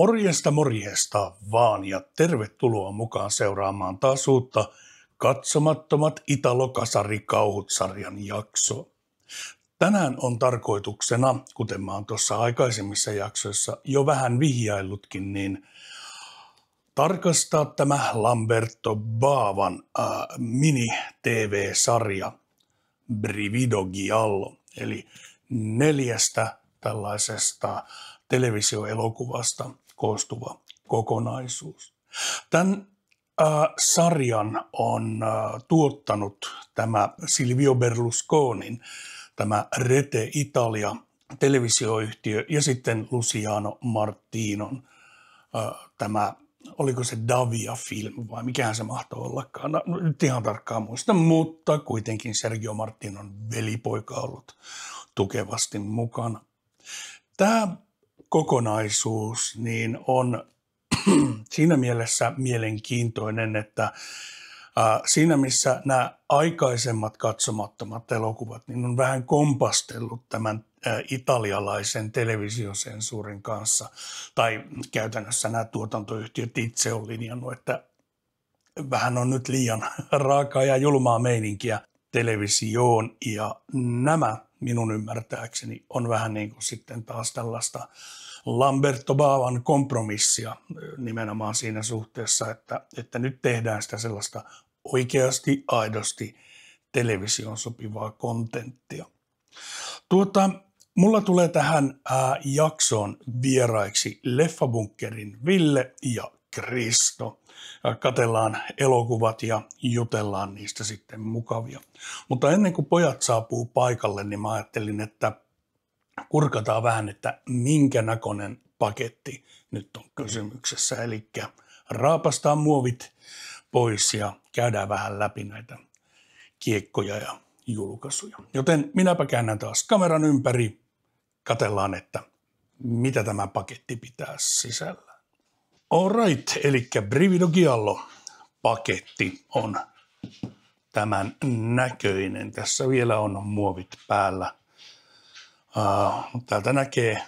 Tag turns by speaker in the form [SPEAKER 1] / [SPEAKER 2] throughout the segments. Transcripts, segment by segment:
[SPEAKER 1] Morjesta morjesta vaan ja tervetuloa mukaan seuraamaan taas uutta Katsomattomat Italo-kasarikauhut-sarjan jaksoa. Tänään on tarkoituksena, kuten mä oon tuossa aikaisemmissa jaksoissa jo vähän vihjaillutkin, niin tarkastaa tämä Lamberto Bavan mini-tv-sarja Brivido Giallo, eli 4 tällaisesta televisioelokuvasta koostuva kokonaisuus. Tämän sarjan on tuottanut tämä Silvio Berlusconin, tämä Rete Italia televisioyhtiö ja sitten Luciano Martinon tämä, oliko se Davia Film vai mikähän se mahtoi ollakaan, no, nyt ihan tarkkaan muista, mutta kuitenkin Sergio Martinon velipoika ollut tukevasti mukana. Tämä kokonaisuus niin on siinä mielessä mielenkiintoinen, että siinä missä nämä aikaisemmat katsomattomat elokuvat niin on vähän kompastellut tämän italialaisen televisiosensuurin kanssa, tai käytännössä nämä tuotantoyhtiöt itse on linjannut, että vähän on nyt liian raakaa ja julmaa meininkiä televisioon, ja nämä minun ymmärtääkseni on vähän niin kuin sitten taas tällaista Lamberto Bavan kompromissia nimenomaan siinä suhteessa, että nyt tehdään sitä sellaista oikeasti, aidosti televisioon sopivaa kontenttia. Mulla tulee tähän jaksoon vieraiksi Leffabunkerin Ville ja Kristo. Katellaan elokuvat ja jutellaan niistä sitten mukavia. Mutta ennen kuin pojat saapuu paikalle, niin mä ajattelin, että kurkataan vähän, että minkä näköinen paketti nyt on kysymyksessä. Eli raapastaan muovit pois ja käydään vähän läpi näitä kiekkoja ja julkaisuja. Joten minäpä käännän taas kameran ympäri, katellaan, että mitä tämä paketti pitää sisällä. Alright, eli Brivido Giallo paketti on tämän näköinen. Tässä vielä on muovit päällä. Täältä näkee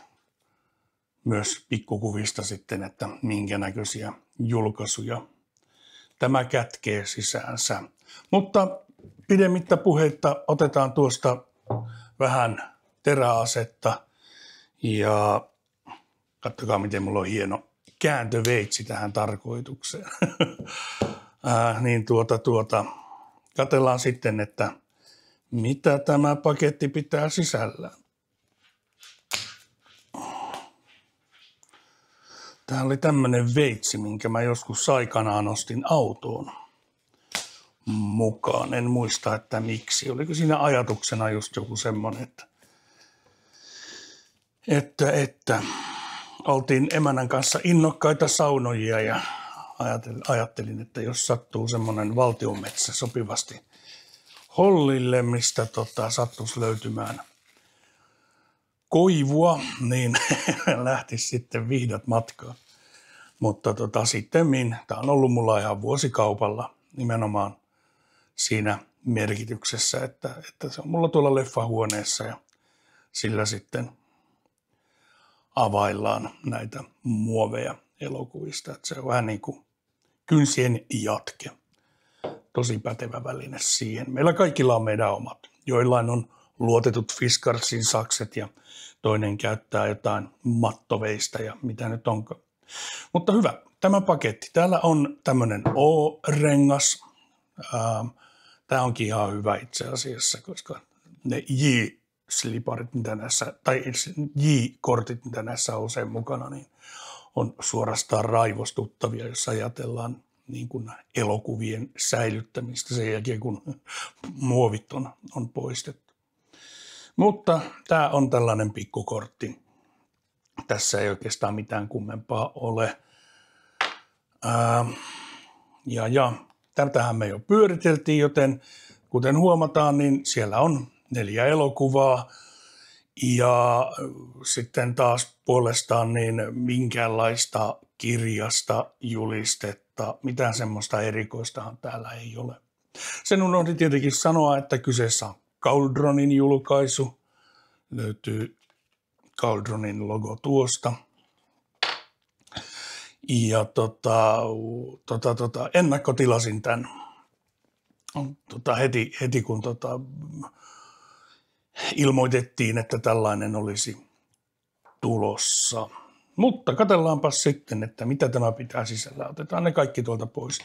[SPEAKER 1] myös pikkukuvista sitten, että minkä näköisiä julkaisuja tämä kätkee sisäänsä. Mutta pidemmittä puheitta otetaan tuosta vähän teräasetta ja katsokaa miten mulla on hieno kääntöveitsi tähän tarkoitukseen. Niin katsellaan sitten, että mitä tämä paketti pitää sisällään. Tämä oli tämmöinen veitsi, minkä mä joskus aikanaan ostin autoon mukaan. En muista, että miksi. Oliko siinä ajatuksena just joku semmoinen, että oltiin emännän kanssa innokkaita saunojia ja ajattelin, että jos sattuu semmoinen valtionmetsä sopivasti hollille, mistä sattuisi löytymään koivua, niin lähtisi sitten vihdat matkaan. Mutta sittemmin, tämä on ollut mulla ihan vuosikaupalla nimenomaan siinä merkityksessä, että se on mulla tuolla leffahuoneessa ja sillä sitten availlaan näitä muoveja elokuvista. Että se on vähän niin kuin kynsien jatke. Tosi pätevä väline siihen. Meillä kaikilla on meidän omat. Joillain on luotetut Fiskarsin sakset ja toinen käyttää jotain mattoveista ja mitä nyt onkaan. Mutta hyvä, tämä paketti. Täällä on tämmöinen O-rengas. Tämä onkin ihan hyvä itse asiassa, koska ne J-sliparit, mitä näissä, tai J-kortit, mitä näissä on usein mukana, niin on suorastaan raivostuttavia, jos ajatellaan niin kuin elokuvien säilyttämistä sen jälkeen, kun muovit on poistettu. Mutta tämä on tällainen pikkukortti. Tässä ei oikeastaan mitään kummempaa ole. Tätähän me jo pyöriteltiin, joten kuten huomataan, niin siellä on 4 elokuvaa. Ja sitten taas puolestaan niin minkäänlaista kirjasta, julistetta, mitään semmoista erikoistahan täällä ei ole. Sen unohdin tietenkin sanoa, että kyseessä on Cauldronin julkaisu. Löytyy Cauldronin logo tuosta. Ja ennakkotilasin tämän heti kun ilmoitettiin, että tällainen olisi tulossa. Mutta katsellaanpas sitten, että mitä tämä pitää sisällä. Otetaan ne kaikki tuolta pois.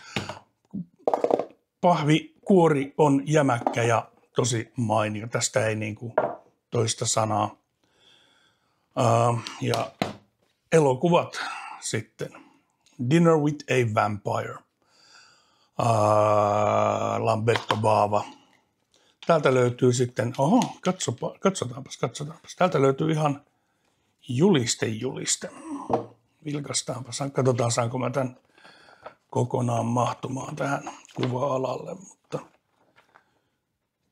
[SPEAKER 1] Pahvikuori on jämäkkä ja tosi mainio. Tästä ei niinku toista sanaa. Ja elokuvat sitten. Dinner with a Vampire. Lamberto Bava. Täältä löytyy sitten, katsotaanpas. Täältä löytyy ihan juliste. Vilkastaanpas, katsotaan saanko mä tämän kokonaan mahtumaan tähän kuva-alalle, mutta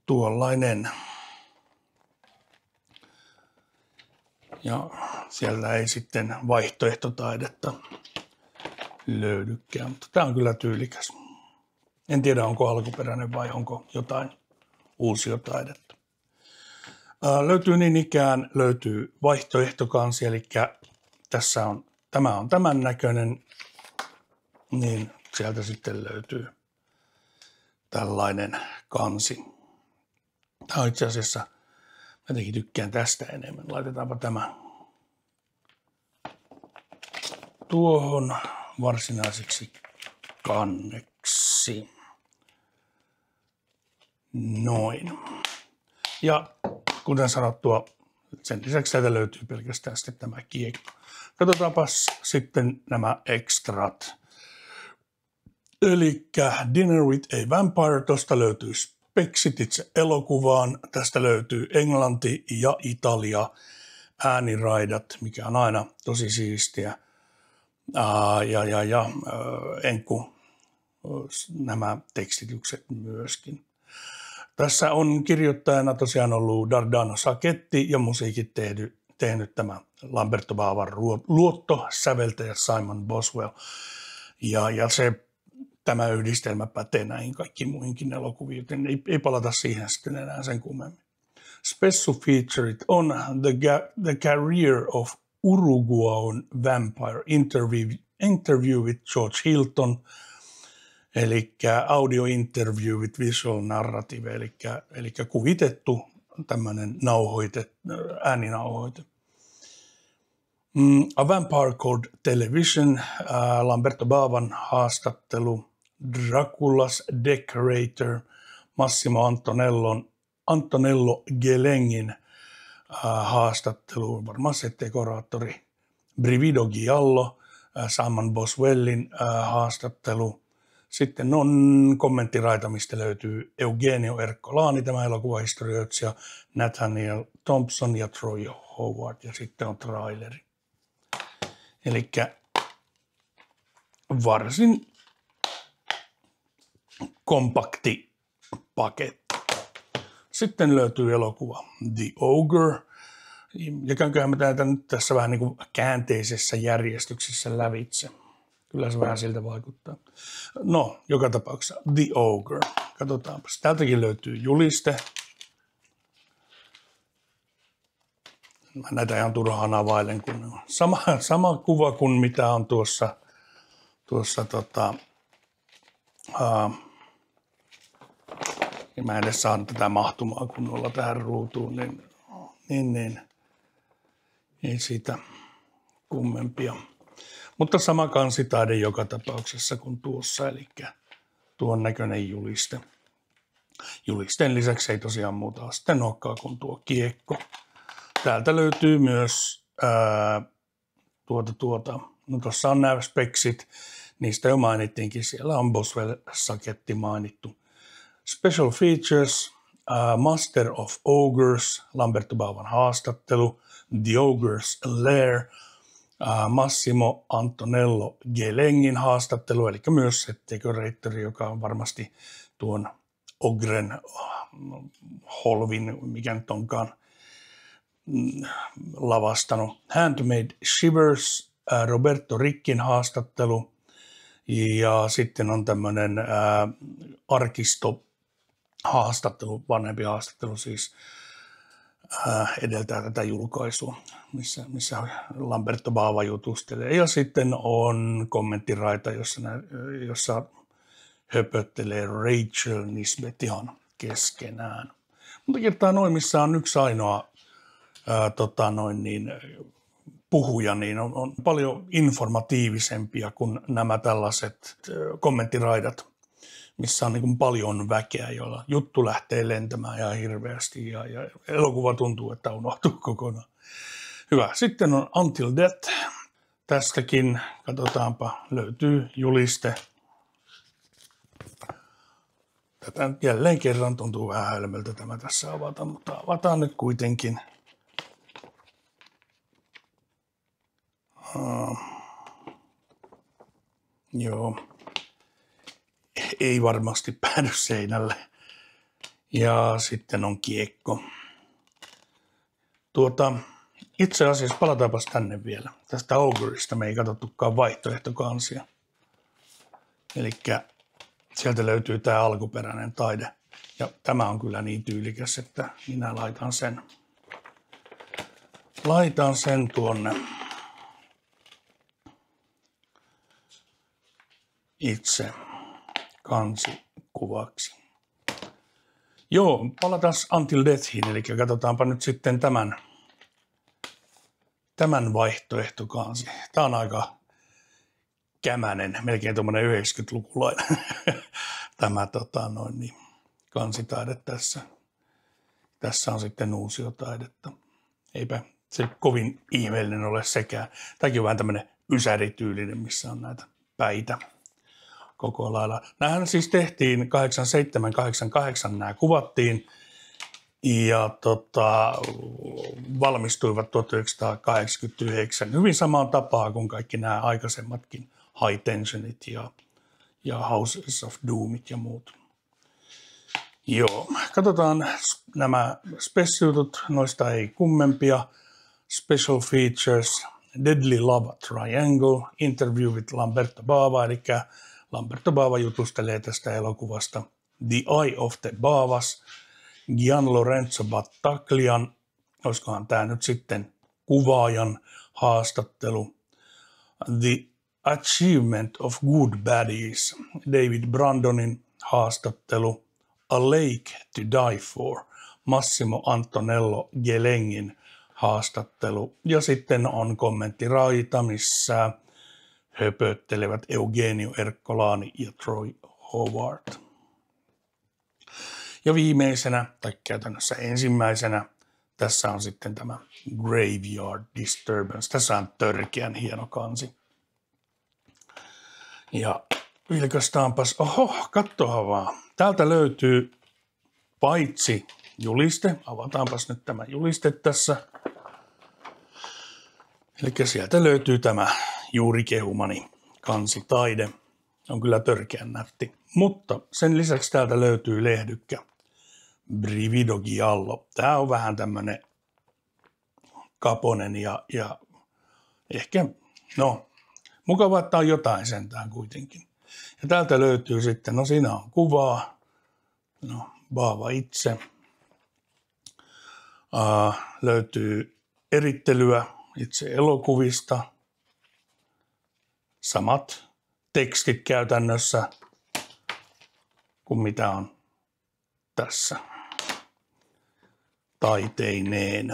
[SPEAKER 1] tuollainen. Ja siellä ei sitten vaihtoehtotaidetta löydykään, mutta tämä on kyllä tyylikäs. En tiedä, onko alkuperäinen vai onko jotain uusiotaidetta. Löytyy niin ikään, löytyy vaihtoehtokansi, eli tämä on tämän näköinen, niin sieltä sitten löytyy tällainen kansi. Tämä on itse asiassa, mä jotenkin tykkään tästä enemmän. Laitetaanpa tämä tuohon varsinaiseksi kanneksi. Noin. Ja kuten sanottua, sen lisäksi sieltä löytyy pelkästään sitten tämä kiekko. Katsotaanpas sitten nämä extrat. Eli Dinner with a Vampire, tuosta löytyy speksit itse elokuvaan. Tästä löytyy englanti ja italia ääniraidat, mikä on aina tosi siistiä. Enku nämä tekstitykset myöskin. Tässä on kirjoittajana tosiaan ollut Dardano Sacchetti ja musiikit tehnyt tämä Lamberto Bavan luottosäveltäjä Simon Boswell. Ja tämä yhdistelmä pätee näihin kaikkiin muihinkin elokuviin, joten ei palata siihen sitten enää sen kummemmin. Special featuret on The Career of Uruguayan Vampire, Interview with George Hilton, eli audio-interview with visual narrative, eli kuvitettu tämmöinen ääninauhoite. A Vampire Called Television, Lamberto Bavan haastattelu, Dracula's Decorator, Massimo Antonello Gelengin haastattelu, varmaan se dekoraattori, Brivido Giallo, Simon Boswellin haastattelu. Sitten on kommenttiraita, mistä löytyy Eugenio Ercolani, tämä elokuvahistorioitsija, Nathaniel Thompson ja Troy Howard, ja sitten on traileri. Eli varsin kompakti paketti. Sitten löytyy elokuva The Ogre, ja käynköhän me tätä nyt tässä vähän niin kuin käänteisessä järjestyksessä lävitse. Kyllä se vähän siltä vaikuttaa. No, joka tapauksessa The Ogre. Katsotaanpas. Täältäkin löytyy juliste. Mä näitä ihan turhaan availen, kun sama kuva kuin mitä on tuossa mä en edes saanut tätä mahtumaan kunnolla tähän ruutuun, niin ei siitä kummempia. Mutta sama kansitaide joka tapauksessa kuin tuossa, eli tuon näköinen juliste. Julisteen lisäksi ei tosiaan muuta sitten olekaan kuin tuo kiekko. Täältä löytyy myös no tuossa on nämä speksit, niistä jo mainittiinkin, siellä on Boswell-saketti mainittu. Special features, Master of Ogres, Lamberto Bavan haastattelu, The Ogre's Lair, Massimo Antonello Gelengin haastattelu, eli myös se decorator, joka on varmasti tuon Ogren holvin, mikä nyt onkaan, lavastanut. Handmade Shivers, Roberto Rickin haastattelu, ja sitten on tämmöinen arkisto-haastattelu, vanhempi haastattelu siis, edeltää tätä julkaisua, missä Lamberto Bava jutustelee. Ja sitten on kommenttiraita, jossa höpöttelee Rachel Nisbet ihan keskenään. Mutta kertaa noin, missä on yksi ainoa puhuja, niin on paljon informatiivisempia kuin nämä tällaiset kommenttiraidat, missä on niin paljon väkeä, jolla juttu lähtee lentämään ihan hirveästi ja elokuva tuntuu, että unohtuu kokonaan. Hyvä. Sitten on Until Death. Tästäkin, katsotaanpa, löytyy juliste. Tätä jälleen kerran tuntuu vähän hölmöltä tämä tässä avata, mutta avataan nyt kuitenkin. Joo. Ei varmasti päädy seinälle. Ja sitten on kiekko. Itse asiassa palataanpas tänne vielä. Tästä Ogreista me ei katsottukaan vaihtoehtokansia. Elikkä sieltä löytyy tämä alkuperäinen taide. Ja tämä on kyllä niin tyylikäs, että minä laitan sen. Laitan sen tuonne itse kansikuvaksi. Joo, palataan Until Deathiin, eli katsotaanpa nyt sitten tämän vaihtoehtokansi. Tämä on aika kämänen, melkein tuommoinen 90-lukulainen tämä kansitaide tässä. Tässä on sitten uusiotaidetta. Eipä se kovin ihmeellinen ole sekään. Tämäkin on vähän tämmöinen ysärityylinen, missä on näitä päitä koko lailla. Nämähän siis tehtiin 87-88, nämä kuvattiin ja valmistuivat 1989 hyvin samaan tapaan kuin kaikki nämä aikaisemmatkin High Tensionit ja Houses of Doomit ja muut. Joo, katsotaan nämä spesiutut, noista ei kummempia. Special features, Deadly Love Triangle, Interview with Lamberto Bava, eli Lamberto Bava jutustelee tästä elokuvasta. The Eye of the Bavas, Gian Lorenzo Battaglian, olisikohan tämä nyt sitten kuvaajan haastattelu. The Achievement of Good Baddies, David Brandonin haastattelu. A Lake to Die For, Massimo Antonello Gelengin haastattelu. Ja sitten on kommenttiraita, missä höpöttelevät Eugenio Ercolani ja Troy Howard. Ja viimeisenä, tai käytännössä ensimmäisenä, tässä on sitten tämä Graveyard Disturbance. Tässä on törkeän hieno kansi. Ja vilkaistaanpas, katsohan vaan. Täältä löytyy paitsi juliste, avataanpas nyt tämä juliste tässä. Eli sieltä löytyy tämä juuri kehumani kansitaide. On kyllä törkeän nätti. Mutta sen lisäksi täältä löytyy lehdykkä Brivido Giallo. Tämä on vähän tämmönen kaponen ja ehkä, mukavaa, että on jotain sentään kuitenkin. Ja täältä löytyy sitten, siinä on kuvaa, Bava itse. Löytyy erittelyä itse elokuvista. Samat tekstit käytännössä kuin mitä on tässä taiteineen.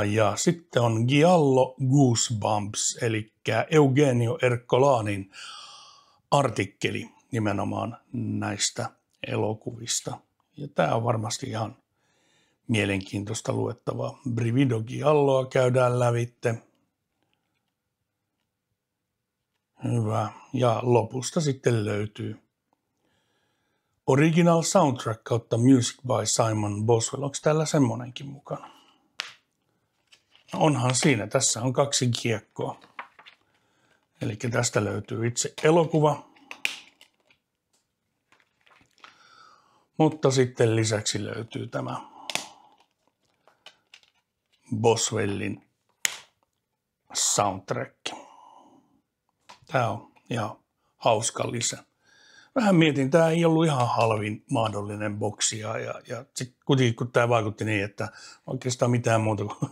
[SPEAKER 1] Ja sitten on Giallo Goosebumps, eli Eugenio Ercolanin artikkeli nimenomaan näistä elokuvista. Ja tämä on varmasti ihan mielenkiintoista luettavaa. Brivido Gialloa käydään lävitte. Hyvä. Ja lopusta sitten löytyy Original Soundtrack kautta Music by Simon Boswell. Onko täällä semmonenkin mukana? No onhan siinä. Tässä on 2 kiekkoa. Eli tästä löytyy itse elokuva. Mutta sitten lisäksi löytyy tämä Boswellin soundtrack. Tämä on ihan hauska lisä. vähän mietin, tämä ei ollut ihan halvin mahdollinen boksia ja sitten kuitenkin kun tämä vaikutti niin, että oikeastaan mitään muuta kuin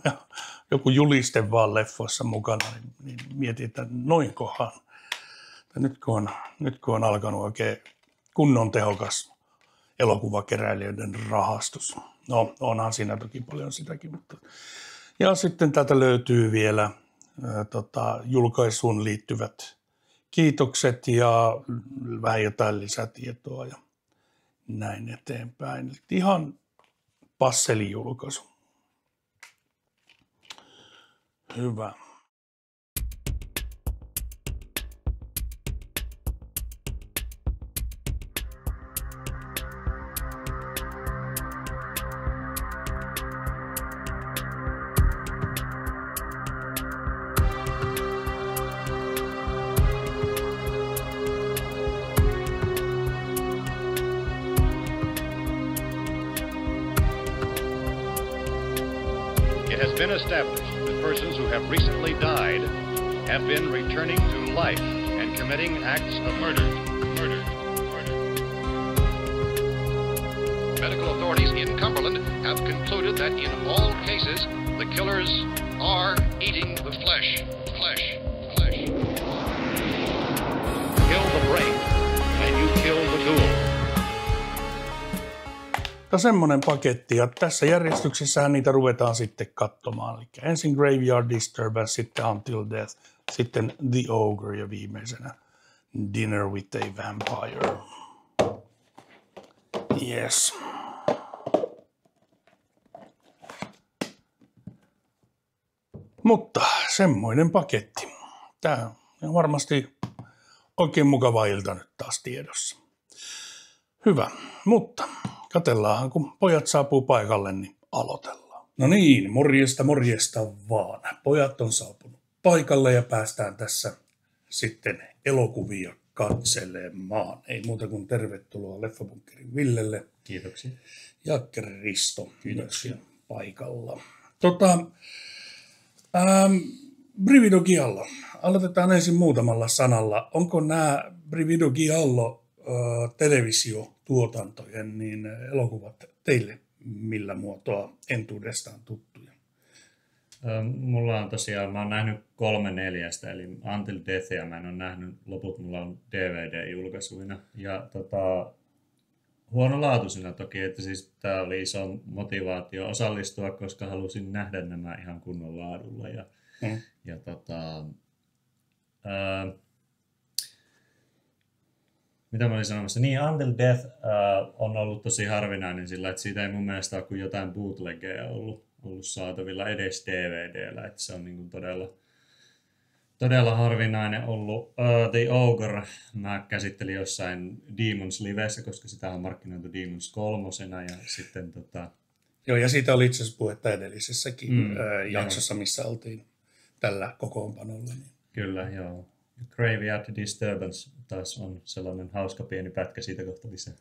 [SPEAKER 1] joku juliste vaan leffoissa mukana, niin mietin, että noinkohan. Nyt kun on alkanut oikein kunnon tehokas elokuvakeräilijöiden rahastus. No, onhan siinä toki paljon sitäkin. Mutta. Ja sitten täältä löytyy vielä julkaisuun liittyvät kiitokset ja vähän jotain lisätietoa ja näin eteenpäin. Ihan passelijulkaisu. Hyvä.
[SPEAKER 2] It has been established that persons who have recently died have been returning to life and committing acts of murder. Medical authorities in Cumberland have concluded that in all cases the killers are eating the flesh. Kill the brain and you kill the ghoul.
[SPEAKER 1] Semmoinen paketti, ja tässä järjestyksessähän niitä ruvetaan sitten katsomaan. Eli ensin Graveyard Disturbance, sitten Until Death, sitten The Ogre ja viimeisenä Dinner with a Vampire. Yes. Mutta semmoinen paketti. Tämä on varmasti oikein mukava ilta nyt taas tiedossa. Hyvä, mutta katsellaan, kun pojat saapuu paikalle, niin aloitellaan. No niin, morjesta vaan. Pojat on saapunut paikalle ja päästään tässä sitten elokuvia katselemaan. Ei muuta kuin tervetuloa Leffabunkerin Villelle.
[SPEAKER 3] Kiitoksia.
[SPEAKER 1] Ja Risto
[SPEAKER 3] Kiitoksia.
[SPEAKER 1] Paikalla. Brivido Giallo. Aloitetaan ensin muutamalla sanalla. Onko nämä Brivido Giallo televisiotuotantojen niin elokuvat teille millä muotoa entuudestaan tuttuja?
[SPEAKER 3] Mulla on tosiaan, mä oon nähnyt 3/4, eli Until Deathia mä en ole nähnyt, loput mulla on DVD-julkaisuina. Ja huonolaatuisena toki, että siis tää oli iso motivaatio osallistua, koska halusin nähdä nämä ihan kunnon laadulla. Mitä mä olin sanomassa? Niin, Until Death on ollut tosi harvinainen sillä, että siitä ei mun mielestä ole kuin jotain bootlegeja ollut saatavilla edes DVD:llä, että se on niin kuin todella harvinainen ollut. The Ogre mä käsittelin jossain Demons Livessä, koska sitä on markkinoitu Demons 3 ja sitten
[SPEAKER 1] Joo, ja siitä oli itse asiassa puhetta edellisessäkin jaksossa, missä oltiin tällä kokoonpanolla. Niin.
[SPEAKER 3] Kyllä, joo. Graveyard Disturbance taas on sellainen hauska pieni pätkä siitä kohta lisää.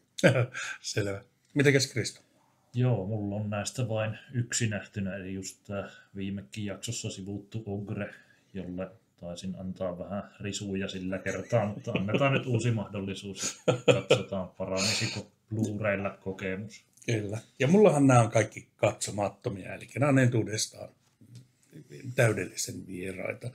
[SPEAKER 1] Selvä. Mitenkäs Kristo?
[SPEAKER 4] Joo, mulla on näistä vain yksi nähtynä, eli just tämä viimekin jaksossa sivuttu Ogre, jolle taisin antaa vähän risuja sillä kertaa, mutta annetaan nyt uusi mahdollisuus ja katsotaan paranisiko Blu-raylla kokemus.
[SPEAKER 1] Kyllä. Ja mullahan nämä on kaikki katsomattomia, eli nämä on entuudestaan täydellisen vieraita.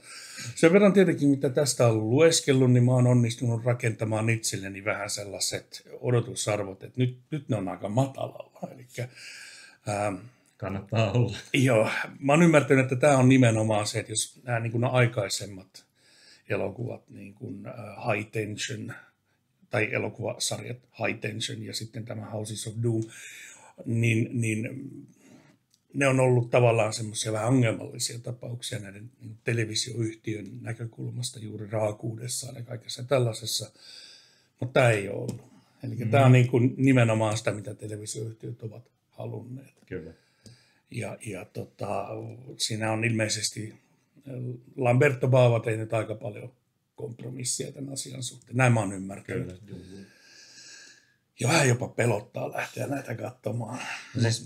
[SPEAKER 1] Sen verran tietenkin, mitä tästä on lueskellut, niin mä oon onnistunut rakentamaan itselleni vähän sellaiset odotusarvot, että nyt ne on aika matalalla. Elikkä,
[SPEAKER 3] kannattaa olla.
[SPEAKER 1] Joo, mä oon ymmärtänyt, että tämä on nimenomaan se, että jos nämä niin kuin aikaisemmat elokuvat, niin kuin High Tension, tai elokuvasarjat High Tension ja sitten tämä Houses of Doom, niin ne on ollut tavallaan semmoisia vähän ongelmallisia tapauksia näiden televisioyhtiön näkökulmasta juuri raakuudessaan ja kaikessa tällaisessa, mutta tämä ei ole ollut. Eli tämä on niin kuin nimenomaan sitä, mitä televisioyhtiöt ovat halunneet.
[SPEAKER 3] Kyllä.
[SPEAKER 1] Ja siinä on ilmeisesti Lamberto Bava tehnyt aika paljon kompromissia tämän asian suhteen. Näin mä oon ymmärtänyt.
[SPEAKER 3] Kyllä.
[SPEAKER 1] Ja vähän jopa pelottaa lähteä näitä katsomaan.
[SPEAKER 3] Siis,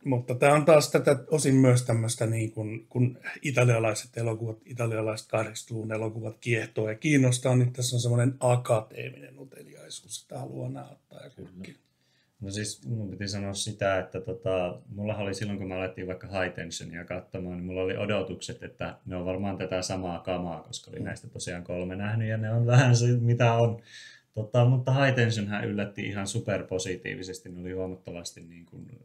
[SPEAKER 1] Mutta tämä on taas tätä osin myös tämmöistä, niin kun italialaiset 80-luvun elokuvat kiehtoo ja kiinnostaa, niin tässä on semmoinen akateeminen uteliaisuus, että haluaa näyttää ja kaikki.
[SPEAKER 3] No siis mun piti sanoa sitä, että mulla oli silloin, kun me alettiin vaikka High Tensionia katsomaan, niin mulla oli odotukset, että ne on varmaan tätä samaa kamaa, koska oli näistä tosiaan 3 nähnyt ja ne on vähän se, mitä on. Mutta High Tensionhän yllätti ihan superpositiivisesti. Ne oli huomattavasti niin kuin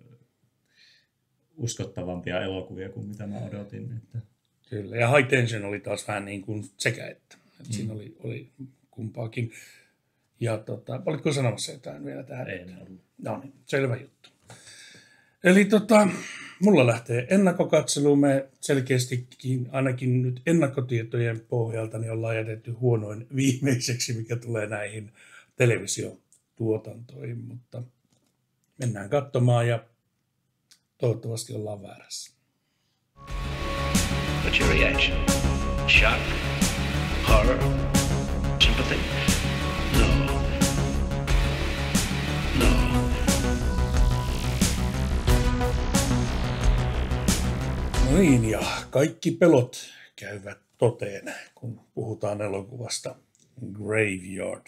[SPEAKER 3] uskottavampia elokuvia kuin mitä mä odotin. Että.
[SPEAKER 1] Kyllä, ja High Tension oli taas vähän niin kuin sekä että. Siinä oli kumpaakin. Ja olitko sanomassa jotain vielä tähän?
[SPEAKER 4] En ollut.
[SPEAKER 1] No niin, selvä juttu. Eli mulla lähtee ennakkokatselu. Me selkeästikin ainakin nyt ennakkotietojen pohjalta niin ollaan jätetty huonoin viimeiseksi, mikä tulee näihin televisiotuotantoihin, mutta mennään katsomaan ja toivottavasti ollaan väärässä.
[SPEAKER 5] What's your reaction? Shock? Horror? Sympathy? No.
[SPEAKER 1] No niin, ja kaikki pelot käyvät toteen, kun puhutaan elokuvasta Graveyard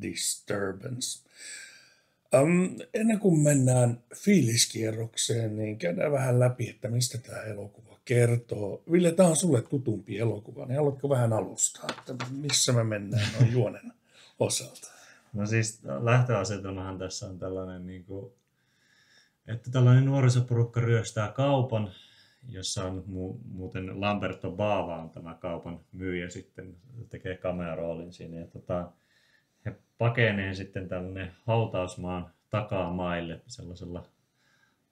[SPEAKER 1] Disturbance. Ennen kuin mennään fiiliskierrokseen, niin käydään vähän läpi, että mistä tämä elokuva kertoo. Ville, tämä on sulle tutumpi elokuva, niin haluatko vähän alustaa, että missä me mennään noin juonen osalta?
[SPEAKER 3] No siis lähtöasetelmahan tässä on tällainen, että tällainen nuorisoporukka ryöstää kaupan, jossa on muuten Lamberto Bava on tämä kaupan myyjä sitten, tekee cameo-roolin siinä. Ja he pakenee sitten tänne hautausmaan takamaille sellaisella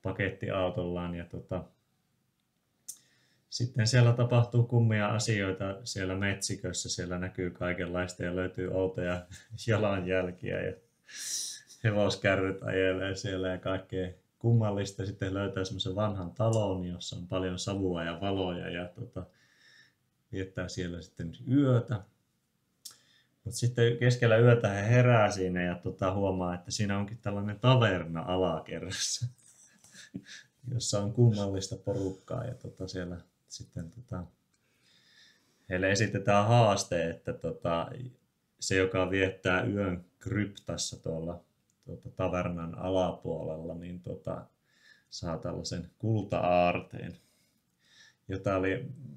[SPEAKER 3] pakettiautollaan. Ja sitten siellä tapahtuu kummia asioita siellä metsikössä, siellä näkyy kaikenlaista ja löytyy outoja jalanjälkiä ja hevoskärryt ajelee siellä ja kaikkea kummallista. Sitten löytää semmoisen vanhan talon, jossa on paljon savua ja valoja ja viettää siellä sitten yötä. Mutta sitten keskellä yötä he herää siinä ja huomaa, että siinä onkin tällainen taverna alakerrassa, jossa on kummallista porukkaa ja siellä sitten heille esitetään haaste, että se, joka viettää yön kryptassa tuolla tavernan alapuolella, niin saa tällaisen kulta-aarteen.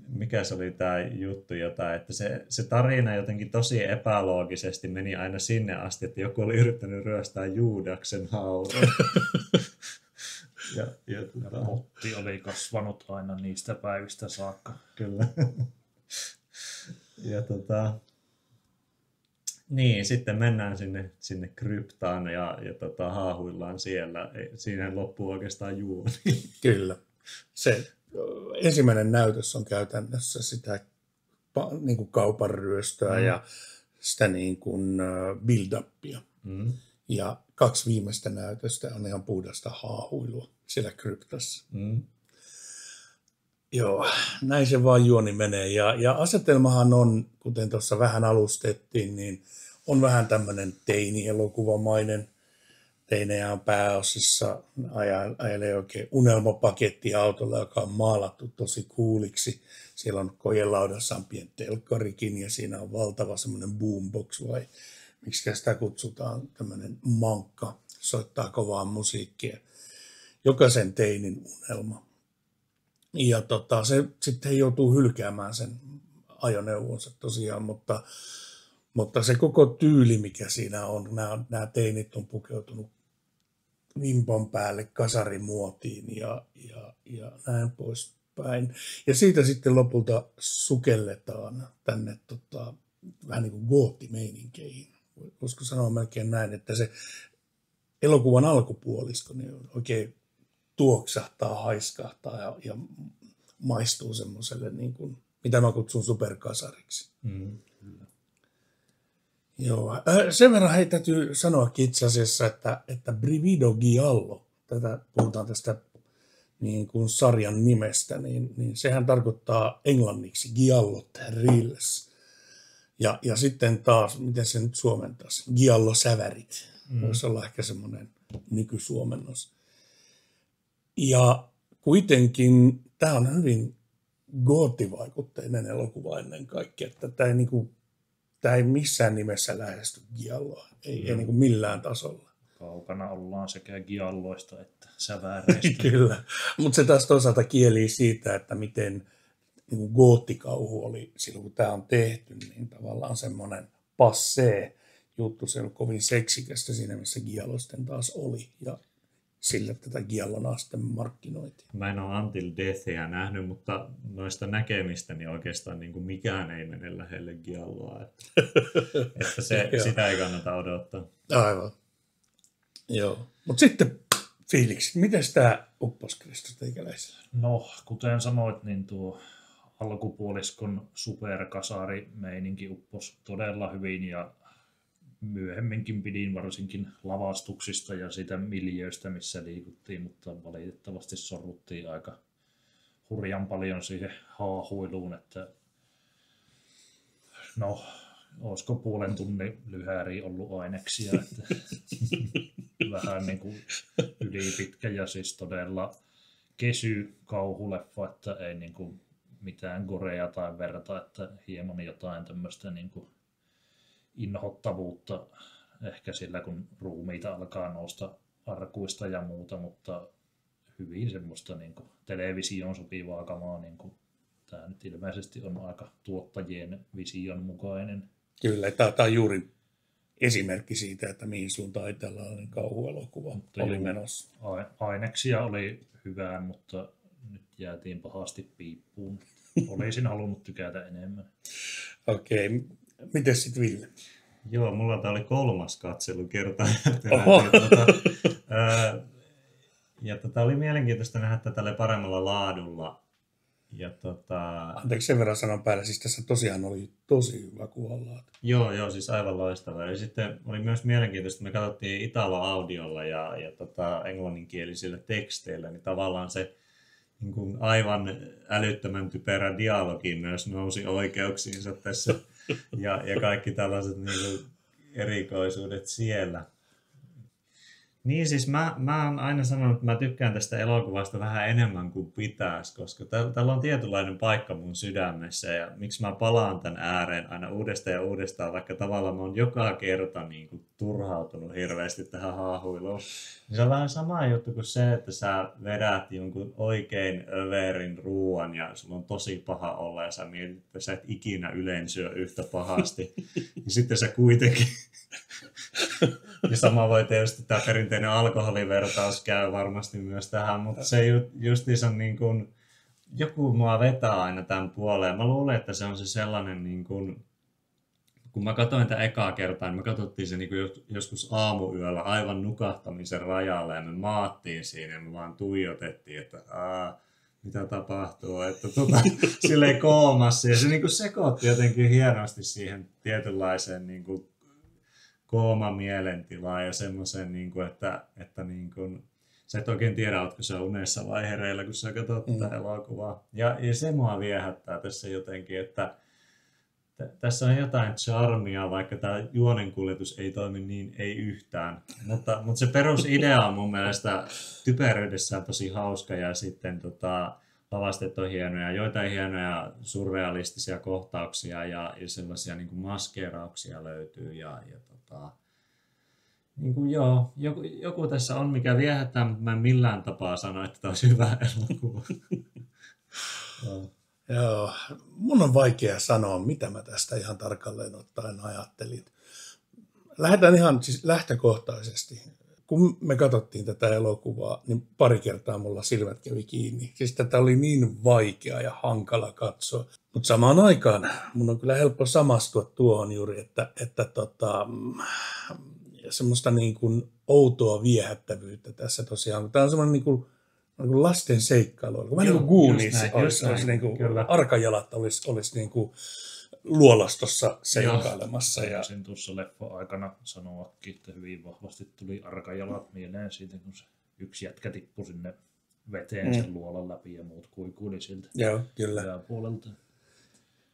[SPEAKER 3] Mikä se oli tämä juttu, että se tarina jotenkin tosi epäloogisesti meni aina sinne asti, että joku oli yrittänyt ryöstää Juudaksen haudan. ja
[SPEAKER 4] potti oli kasvanut aina niistä päivistä saakka.
[SPEAKER 3] Kyllä. Ja niin, sitten mennään sinne kryptaan ja haahuillaan siellä. Siinä loppuu oikeastaan juoni.
[SPEAKER 1] Kyllä. Se ensimmäinen näytös on käytännössä sitä niin kuin kaupan ryöstöä ja sitä niin kuin build-upia. Ja 2 viimeistä näytöstä on ihan puhdasta haahuilua siellä kryptassa. Joo, näin se vaan juoni menee. Ja asetelmahan on, kuten tuossa vähän alustettiin, niin on vähän tämmöinen teini-elokuvamainen. Teinejä on pääosissa, ajelee oikein unelmapakettiautolla, joka on maalattu tosi kuuliksi. Siellä on kojelaudassaan pieni telkkarikin ja siinä on valtava semmoinen boombox vai miksi sitä kutsutaan, tämmöinen mankka, soittaa kovaa musiikkia. Jokaisen teinin unelma. Ja se sitten he joutuu hylkäämään sen ajoneuvonsa tosiaan, mutta se koko tyyli, mikä siinä on, nämä teinit on pukeutunut vimpan päälle kasarimuotiin ja näin poispäin. Ja siitä sitten lopulta sukelletaan tänne vähän niin kuin goottimeininkeihin. Voisiko sanoa melkein näin, että se elokuvan alkupuolisko niin oikein tuoksahtaa, haiskahtaa ja maistuu semmoiselle, niin kuin, mitä mä kutsun superkasariksi. Joo. Sen verran hei täytyy sanoa itse asiassa, että Brivido Giallo, puhutaan tästä niin kuin sarjan nimestä, niin sehän tarkoittaa englanniksi Giallo Thrills. Ja sitten taas, miten se nyt suomentaisi, Giallo Sävärit. Voisi olla ehkä semmoinen nykysuomennos. Ja kuitenkin tämä on hyvin goottivaikutteinen elokuva ennen kaikkea, että tämä ei missään nimessä lähesty gialloa, ei niin kuin millään tasolla.
[SPEAKER 4] Kaukana ollaan sekä gialloista että sävääreistä.
[SPEAKER 1] Kyllä, mutta se taas toisaalta kielii siitä, että miten niin goottikauhu oli silloin, kun tämä on tehty, niin tavallaan semmoinen passé juttu, se ei ollut kovin seksikästä siinä, missä gialloisten taas oli, ja sille tätä giallona sitten markkinoitiin.
[SPEAKER 3] Mä en ole Until Deathia nähnyt, mutta noista näkemistä niin oikeastaan niin kuin mikään ei mene lähelle gialloa, että sitä ei kannata odottaa.
[SPEAKER 1] Aivan. Joo, mutta sitten fiiliksi, miten tämä upposi Kristus teikäläisellä?
[SPEAKER 4] No, kuten sanoit, niin tuo alkupuoliskon superkasari-meininki upposi todella hyvin ja myöhemminkin pidin varsinkin lavastuksista ja sitä miljöistä, missä liikuttiin, mutta valitettavasti sorruttiin aika hurjan paljon siihen haahuiluun, että no, olisiko puolen tunnin lyhääriä ollut aineksia, että vähän niin kuin ylipitkä ja siis todella kesy kauhuleffa, että ei niin kuin mitään gorea tai verta, että hieman jotain tämmöistä niin kuin inhottavuutta ehkä sillä, kun ruumiita alkaa nousta arkuista ja muuta, mutta hyvin semmoista niin kuin televisioon sopivaa kamaa, niin kuin tämä nyt ilmeisesti on aika tuottajien vision mukainen.
[SPEAKER 1] Kyllä, tämä on juuri esimerkki siitä, että mihin suuntaan tällainen kauhuelokuva oli menossa.
[SPEAKER 4] Aineksia oli hyvää, mutta nyt jäätiin pahasti piippuun. Olisin halunnut tykätä enemmän.
[SPEAKER 1] Okei. Miten sitten Ville?
[SPEAKER 3] Joo, mulla tämä oli 3. katselukerta. Ja oli mielenkiintoista nähdä tällä paremmalla laadulla. Ja
[SPEAKER 1] Anteeksi, sen verran sanon päälle, siis tässä tosiaan oli tosi hyvä kuvanlaatu.
[SPEAKER 3] Joo, siis aivan loistava. Ja sitten oli myös mielenkiintoista, että me katsottiin Italo-audiolla ja englanninkielisillä teksteillä, niin tavallaan se niin kuin aivan älyttömän typerä dialogi myös nousi oikeuksiinsa tässä ja kaikki tällaiset niin kuin erikoisuudet siellä. Niin siis mä oon aina sanonut, että mä tykkään tästä elokuvasta vähän enemmän kuin pitäisi, koska tällä on tietynlainen paikka mun sydämessä ja miksi mä palaan tämän ääreen aina uudestaan ja uudestaan, vaikka tavallaan mä oon joka kerta niin kuin turhautunut hirveästi tähän haahuiluun. Niin se on vähän sama juttu kuin se, että sä vedät jonkun oikein överin ruuan ja sulla on tosi paha olla ja sä mietit, että sä et ikinä ylensyö yhtä pahasti. Ja sitten sä kuitenkin... Ja sama voi tietysti tämä perinteinen alkoholivertaus käy varmasti myös tähän, mutta se justiinsa niin kuin, joku mua vetää aina tämän puoleen. Mä luulen, että se on se sellainen, niin kuin, kun mä katsoin tätä ekaa kertaa, niin me katsottiin se niin kuin joskus aamuyöllä aivan nukahtamisen rajalle ja me maattiin siinä ja me vaan tuijotettiin, että mitä tapahtuu, että silleen koomassa ja se niin kuin sekoitti jotenkin hienosti siihen tietynlaiseen niin kuin kooma mielentilaa ja semmoisen, niin kuin, että niin kuin, sä et oikein tiedä, ootko sä unessa vai hereillä, kun sä katsot tätä elokuvaa. Ja se mua viehättää tässä jotenkin, että tässä on jotain charmia, vaikka tämä juonenkuljetus ei toimi niin, ei yhtään. Mutta se perusidea on mun mielestä typeryydessään tosi hauska ja sitten lavastet on hienoja, joitain hienoja surrealistisia kohtauksia ja sellaisia niin kuin maskeerauksia löytyy niin kuin joo, joku tässä on, mikä viehättää, mutta mä en millään tapaa sano, että tämä olisi hyvä elokuva.
[SPEAKER 1] Joo, mun on vaikea sanoa, mitä mä tästä ihan tarkalleen ottaen ajattelin. Lähdetään ihan siis lähtökohtaisesti. Kun me katsottiin tätä elokuvaa, niin pari kertaa mulla silmät kävi kiinni. Siis tätä oli niin vaikea ja hankala katsoa. Mutta samaan aikaan mun on kyllä helppo samastua tuohon juuri, että semmoista niin kuin outoa viehättävyyttä tässä tosiaan. Tämä on semmoinen niin kuin lasten seikkailu. Vähän niin kuin Goonies olisi niin kuin arkajalat olisi niin kuin luolastossa seikkailemassa.
[SPEAKER 4] Sen tuossa leffa-aikana sanoakin, että hyvin vahvasti tuli arkajalat mieleen siitä, kun se yksi jätkä tippui sinne veteen sen luolan läpi ja muut kuikuili siltä.
[SPEAKER 1] Joo, kyllä.
[SPEAKER 4] Puolelta.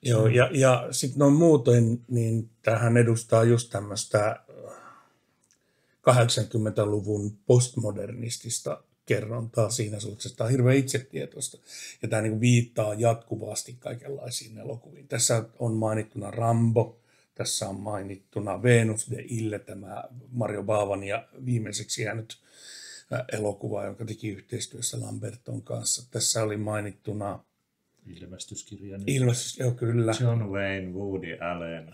[SPEAKER 1] Joo, ja sitten noin muuten, niin tämähän edustaa just tämmöistä 80-luvun postmodernistista kerrontaa siinä suhteessa. Tämä on hirveän itsetietoista ja tämä niin kuin viittaa jatkuvasti kaikenlaisiin elokuviin. Tässä on mainittuna Rambo, tässä on mainittuna Venus de Ille, tämä Mario Bavan ja viimeiseksi jäänyt elokuva, jonka teki yhteistyössä Lamberton kanssa. Tässä oli mainittuna
[SPEAKER 4] Ilmestyskirja.
[SPEAKER 1] Joo, kyllä.
[SPEAKER 3] John Wayne, Woody Allen,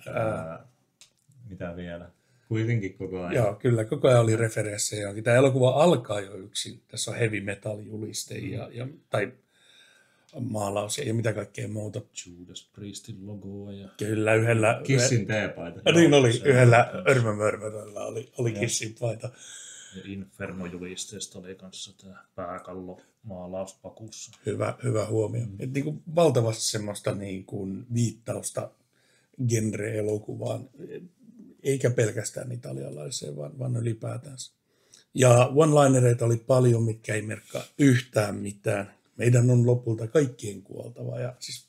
[SPEAKER 3] mitä vielä? Kuitenkin koko ajan.
[SPEAKER 1] Joo, kyllä, koko ajan oli referenssejä johonkin. Tämä elokuva alkaa jo yksin. Tässä on heavy metal juliste tai maalaus ja mitä kaikkea muuta.
[SPEAKER 4] Judas Priestin logoa ja...
[SPEAKER 1] Kyllä, yhdellä...
[SPEAKER 3] Kissin teepaita.
[SPEAKER 1] Niin oli, yhdellä Örmömörmöllä oli Kissin paita.
[SPEAKER 4] Ja Inferno-julisteesta oli kanssa tämä pääkallo maalaus pakussa.
[SPEAKER 1] Hyvä huomio. Et niin kuin valtavasti semmoista niin kuin viittausta genre-elokuvaan, eikä pelkästään italialaiseen, vaan ylipäätänsä. Ja one-linereita oli paljon, mitkä ei merkkaa yhtään mitään. Meidän on lopulta kaikkien kuoltava. Ja siis...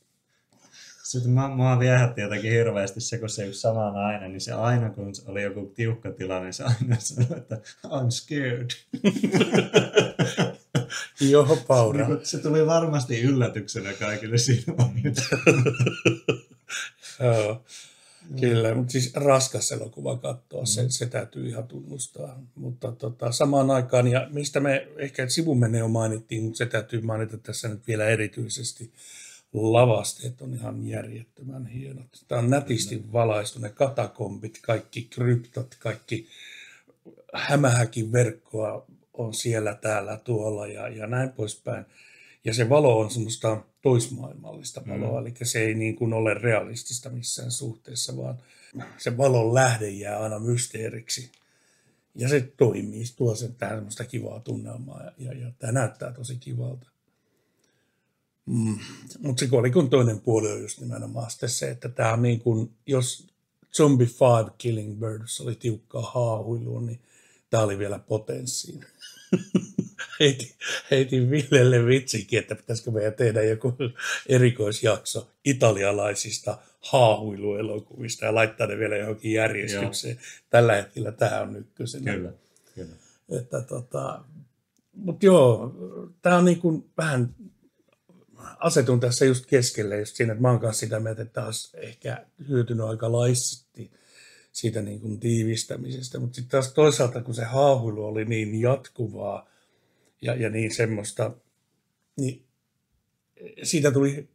[SPEAKER 3] Sitten mua viehätti jotakin hirveästi se, kun se yksi sama nainen, niin se aina kun oli joku tiukka tilanne, niin se aina sanoi, että I'm scared.
[SPEAKER 1] Joo, Paura.
[SPEAKER 3] Se tuli varmasti yllätyksenä kaikille siinä vaiheessa.
[SPEAKER 1] Joo, kyllä, mutta siis raskas elokuva katsoa, se täytyy ihan tunnustaa. Mutta samaan aikaan, ja mistä me ehkä sivumenne jo mainittiin, mutta se täytyy mainita tässä nyt vielä erityisesti, lavasteet on ihan järjettömän hienot. Tämä on nätisti valaistu, ne katakombit, kaikki kryptot, kaikki hämähäkin verkkoa on siellä, täällä, tuolla ja näin poispäin. Ja se valo on semmoista toismaailmallista valoa, eli se ei niin kuin ole realistista missään suhteessa, vaan se valon lähde jää aina mysteeriksi. Ja se toimii, tuo sen tähän semmoista kivaa tunnelmaa ja tämä näyttää tosi kivalta. Mutta se kolikon toinen puoli on just nimenomaan se, että tämä on niin kuin, jos Zombie 5 Killing Birds oli tiukkaa haahuilua, niin tämä oli vielä potenssiin. Heitin Villelle vitsikin, että pitäisikö meidän tehdä joku erikoisjakso italialaisista haahuiluelokuvista ja laittaa ne vielä johonkin järjestykseen. Joo. Tällä hetkellä tämä on ykkösenä.
[SPEAKER 3] Kyllä.
[SPEAKER 1] Mutta joo, tämä on niin kuin vähän... Asetun tässä just keskelle just siinä, että mä oon kanssa sitä mieltä, että taas ehkä hyötynyt aika laisesti siitä niin kuin tiivistämisestä, mutta sitten taas toisaalta, kun se haahuilu oli niin jatkuvaa ja niin semmoista, niin siitä tuli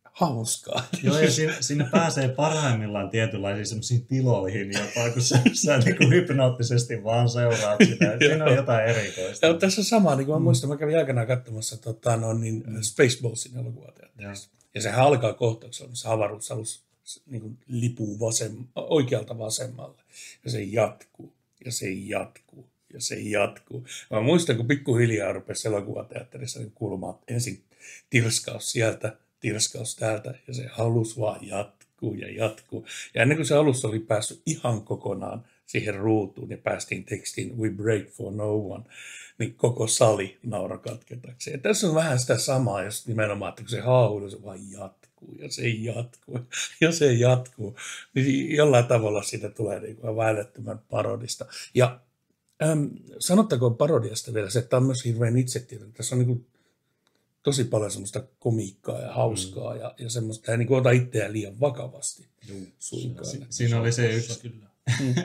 [SPEAKER 1] hauskaa.
[SPEAKER 3] Joo, ja siinä pääsee parhaimmillaan tietynlaisiin semmoisiin tiloihin jopa, kun sä niin kuin hypnoottisesti vaan seuraat sitä. Siinä on jotain erikoista.
[SPEAKER 1] Ja tässä on sama, niin kuin mä muistan, mä kävin aikanaan katsomassa Spaceballsin elokuvateatterissa. Ja sehän alkaa kohtauksella, missä avaruusalus niin kuin lipuu oikealta vasemmalle. Ja se jatkuu, ja se jatkuu, ja se jatkuu. Mä muistan, kun pikkuhiljaa rupesi elokuvateatterissa niin kuulumaan ensin tirskaus sieltä, tirskaus täältä, ja se alus vaan jatkuu ja jatkuu. Ja ennen kuin se alus oli päässyt ihan kokonaan siihen ruutuun, ja päästiin tekstiin We break for no one, niin koko sali nauroi katketakseen. Ja tässä on vähän sitä samaa, jos nimenomaan, että kun se haahuilu, se vaan jatkuu, ja se jatkuu, ja se jatkuu, niin jollain tavalla siitä tulee niin kuin väilettömän parodista. Ja sanottakoon parodiasta vielä se, että tämä on myös hirveän itsetietoinen. Tässä on niin kuin tosi paljon semmoista komiikkaa ja hauskaa ja semmoista, ei niin kuin ota itseään liian vakavasti suinkaan.
[SPEAKER 3] Siinä oli se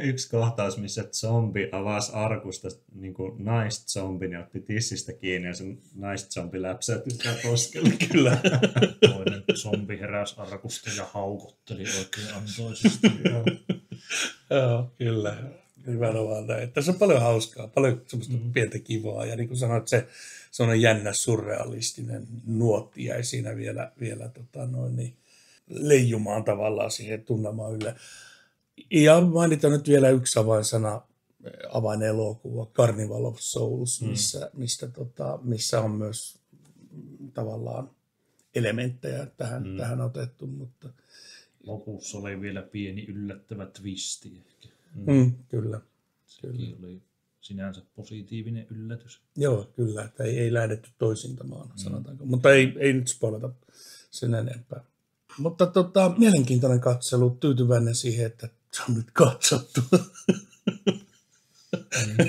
[SPEAKER 3] yksi kohtaus, missä zombi avasi arkusta niin kuin naiszombi, ja otti tissistä kiinni ja se naiszombi läpsäytyi sitä poskelle.
[SPEAKER 1] Kyllä.
[SPEAKER 4] Toinen zombi heräsi arkusta ja haukotteli oikein antoisesti.
[SPEAKER 1] Joo, kyllä. Nimenomaan näin. Tässä on paljon hauskaa, paljon semmoista pientä kivaa ja niin kuin sanoit, se on jännä surrealistinen nuotti jäi siinä vielä niin leijumaan tavallaan siihen tunnelmaan ylle. Ja mainitaan nyt vielä yksi avainsana, avainelokuva, Carnival of Souls, missä on myös tavallaan elementtejä tähän otettu. Mutta...
[SPEAKER 4] Lopussa oli vielä pieni yllättävä twisti ehkä.
[SPEAKER 1] Kyllä.
[SPEAKER 4] Sekin oli sinänsä positiivinen yllätys.
[SPEAKER 1] Joo, kyllä, että ei lähdetty toisintamaan, sanotaanko. Mutta ei nyt spoilata sen enempää. Mutta mielenkiintoinen katselu, tyytyväinen siihen, että se on nyt katsottu.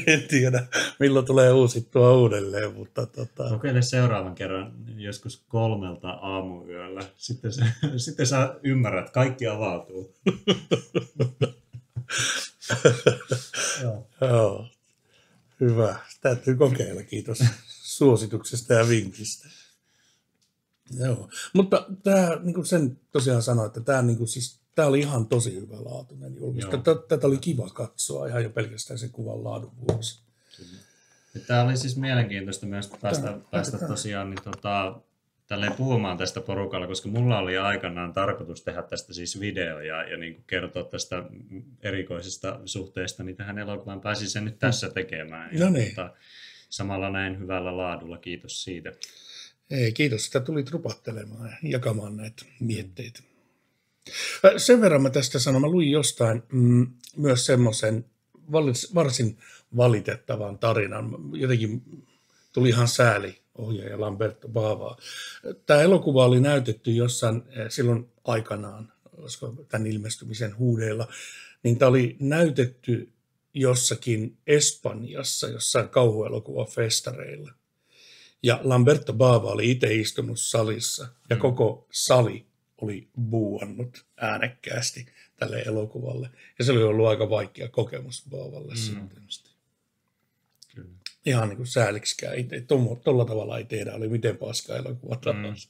[SPEAKER 1] En tiedä, milloin tulee uusittua uudelleen, mutta
[SPEAKER 3] Kokeile seuraavan kerran joskus 3 aamuyöllä. Sitten sä ymmärrät, että kaikki avautuu.
[SPEAKER 1] Joo. Hyvä. Täytyy kokeilla. Kiitos suosituksesta ja vinkistä. Joo. Mutta tämä, niin kuin sen tosiaan sanoi, että tämä, niin kuin, siis, tämä oli ihan tosi hyvälaatuinen julkis. Tätä oli kiva katsoa ihan jo pelkästään sen kuvan laadun vuoksi.
[SPEAKER 3] Tämä oli siis mielenkiintoista myös päästä tosiaan niin, tälleen puhumaan tästä porukalla, koska mulla oli aikanaan tarkoitus tehdä tästä siis video ja niin kuin kertoa tästä erikoisesta suhteesta, niin tähän elokuvaan pääsin sen nyt tässä tekemään.
[SPEAKER 1] No niin.
[SPEAKER 3] Samalla näin hyvällä laadulla, kiitos siitä.
[SPEAKER 1] Ei, kiitos, että tulit rupattelemaan ja jakamaan näitä mietteitä. Sen verran mä tästä sanon, mä luin jostain myös semmoisen varsin valitettavan tarinan. Jotenkin tuli ihan sääli ohjaaja Lamberto Bavaa. Tämä elokuva oli näytetty jossain silloin aikanaan, olisiko tämän ilmestymisen huudeilla, niin tämä oli näytetty jossakin Espanjassa, jossain kauhuelokuvafestareilla. Ja Lamberto Bava oli itse istunut salissa ja koko sali oli buuannut äänekkäästi tälle elokuvalle. Ja se oli ollut aika vaikea kokemus Bavalle sitten.
[SPEAKER 3] Kyllä.
[SPEAKER 1] Ihan niin kuin sääliksikään. Tuolla tavalla ei tehdä, oli miten paska elokuva tahansa.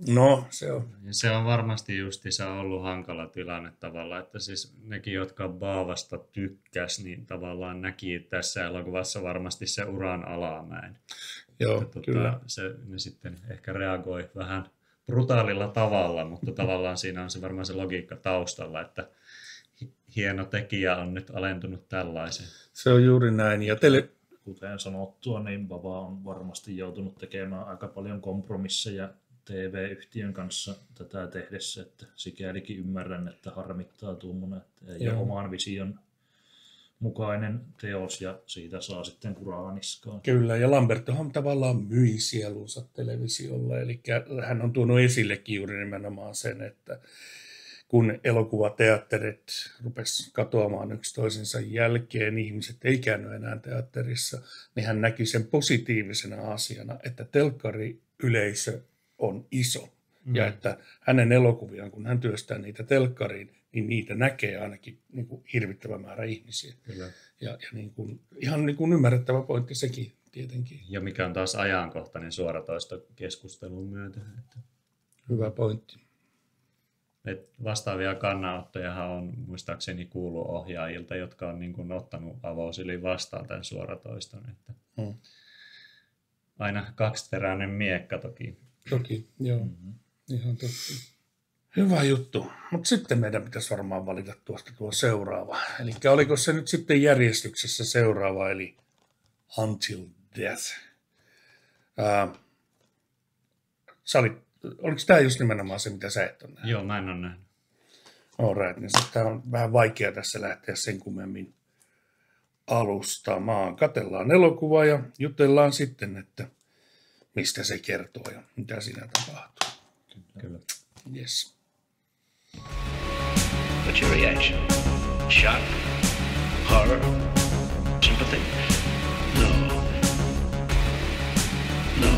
[SPEAKER 1] No, se on.
[SPEAKER 3] Ja se on varmasti justiinsa ollut hankala tilanne tavallaan, että siis nekin, jotka Baavasta tykkäs, niin tavallaan näki tässä elokuvassa varmasti se uran alamäen.
[SPEAKER 1] Joo, kyllä.
[SPEAKER 3] Ne sitten ehkä reagoi vähän brutaalilla tavalla, mutta tavallaan siinä on se varmaan se logiikka taustalla, että hieno tekijä on nyt alentunut tällaiseen.
[SPEAKER 1] Se on juuri näin. Ja
[SPEAKER 4] kuten sanottua, niin Bava on varmasti joutunut tekemään aika paljon kompromisseja TV-yhtiön kanssa tätä tehdessä, että sikälikin ymmärrän, että harmittaa tuommoinen, että ei ole oman vision mukainen teos ja siitä saa sitten kuraa niskaan.
[SPEAKER 1] Kyllä, ja Lambertohan tavallaan myi sielunsa televisiolle, eli hän on tuonut esillekin juuri nimenomaan sen, että kun elokuvateatterit rupesi katoamaan yksi toisensa jälkeen, ihmiset ei käynyt enää teatterissa, niin hän näki sen positiivisena asiana, että telkkariyleisö on iso. Ja että hänen elokuviaan, kun hän työstää niitä telkkariin, niin niitä näkee ainakin niin kuin hirvittävä määrä ihmisiä.
[SPEAKER 3] Kyllä.
[SPEAKER 1] Ja niin kuin, ihan niin kuin ymmärrettävä pointti sekin tietenkin.
[SPEAKER 3] Ja mikä on taas ajankohtainen suoratoisto keskustelun myötä.
[SPEAKER 1] Hyvä pointti.
[SPEAKER 3] Vastaavia kannanottojahan on muistaakseni kuullut ohjaajilta, jotka on niin kuin ottanut avosylin vastaan tämän suoratoiston. Että aina kaksiteräinen miekka toki.
[SPEAKER 1] Toki, joo. Ihan totta. Hyvä juttu. Mutta sitten meidän pitäisi varmaan valita tuo seuraava. Eli oliko se nyt sitten järjestyksessä seuraava, eli Until Death. Oliko tämä just nimenomaan se, mitä sä et ole nähnyt?
[SPEAKER 3] Joo, mä en ole nähnyt.
[SPEAKER 1] Alright, niin tämä on vähän vaikea tässä lähteä sen kummemmin alustamaan. Katellaan elokuvaa ja jutellaan sitten, että mistä se kertoo ja mitä siinä tapahtuu.
[SPEAKER 3] Kyllä.
[SPEAKER 1] Yes.
[SPEAKER 5] What's your reaction? Shock? Horror? Sympathy? No. No.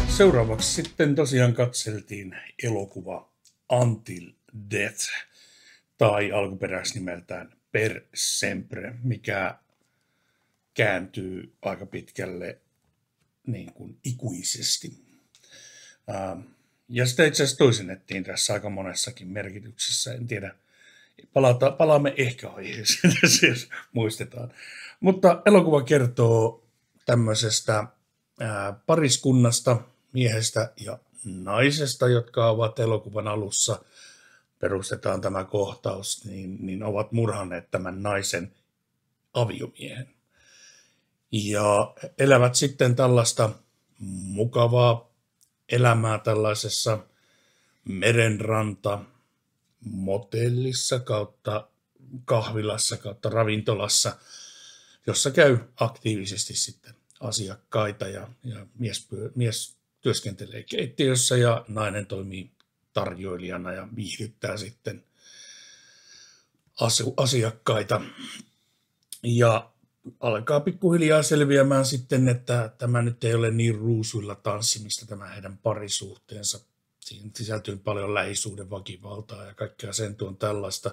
[SPEAKER 1] Seuraavaksi sitten tosiaan katseltiin elokuva Until Death, tai alkuperäisnimeltään Per Sempre, mikä kääntyy aika pitkälle niin kuin ikuisesti. Ja sitä itse asiassa toisennettiin tässä aika monessakin merkityksessä, en tiedä. Palaamme ehkä aiheeseen, jos muistetaan. Mutta elokuva kertoo tämmöisestä pariskunnasta, miehestä ja naisesta, jotka ovat elokuvan alussa, perustetaan tämä kohtaus, niin ovat murhanneet tämän naisen aviomiehen. Ja elävät sitten tällaista mukavaa elämää tällaisessa merenranta motellissa kautta kahvilassa kautta ravintolassa, jossa käy aktiivisesti sitten asiakkaita ja mies työskentelee keittiössä ja nainen toimii tarjoilijana ja viihdyttää sitten asiakkaita. Ja alkaa pikkuhiljaa selviämään sitten, että tämä nyt ei ole niin ruusuilla tanssimista tämä heidän parisuhteensa. Siihen sisältyy paljon lähisuuden väkivaltaa ja kaikkea sen tuon tällaista.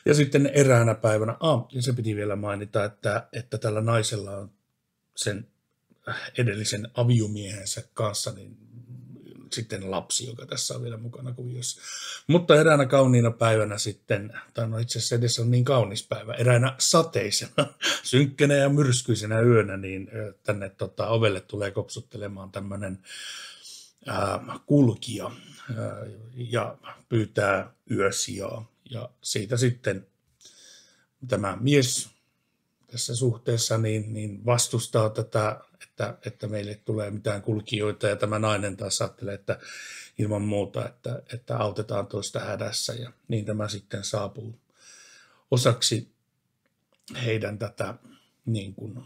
[SPEAKER 1] Ja sitten eräänä päivänä, ja se piti vielä mainita, että tällä naisella on sen edellisen aviomiehensä kanssa niin sitten lapsi, joka tässä on vielä mukana kuviossa. Mutta eräänä kauniina päivänä sitten, tai no itse asiassa edessä on niin kaunis päivä, eräänä sateisena, synkkänä ja myrskyisenä yönä, niin tänne ovelle tulee kopsuttelemaan tämmöinen kulkija ja pyytää yösijaa. Ja siitä sitten tämä mies tässä suhteessa niin vastustaa tätä, että meille tulee mitään kulkijoita, ja tämä nainen taas ajattelee, että ilman muuta, että autetaan toista hädässä, ja niin tämä sitten saapuu osaksi heidän tätä niin kuin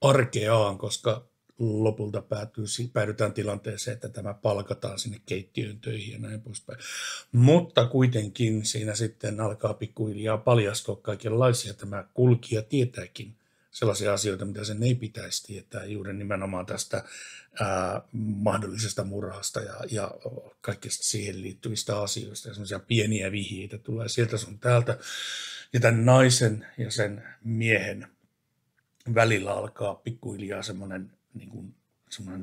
[SPEAKER 1] arkeaan, koska lopulta päädytään tilanteeseen, että tämä palkataan sinne keittiön töihin ja näin poispäin. Mutta kuitenkin siinä sitten alkaa pikkuhiljaa paljastua kaikenlaisia. Tämä kulkija tietääkin sellaisia asioita, mitä sen ei pitäisi tietää, juuri nimenomaan tästä mahdollisesta murhasta ja kaikista siihen liittyvistä asioista. Ja sellaisia pieniä vihjeitä tulee sieltä sun täältä. Ja tämän naisen ja sen miehen välillä alkaa pikkuhiljaa semmoinen niin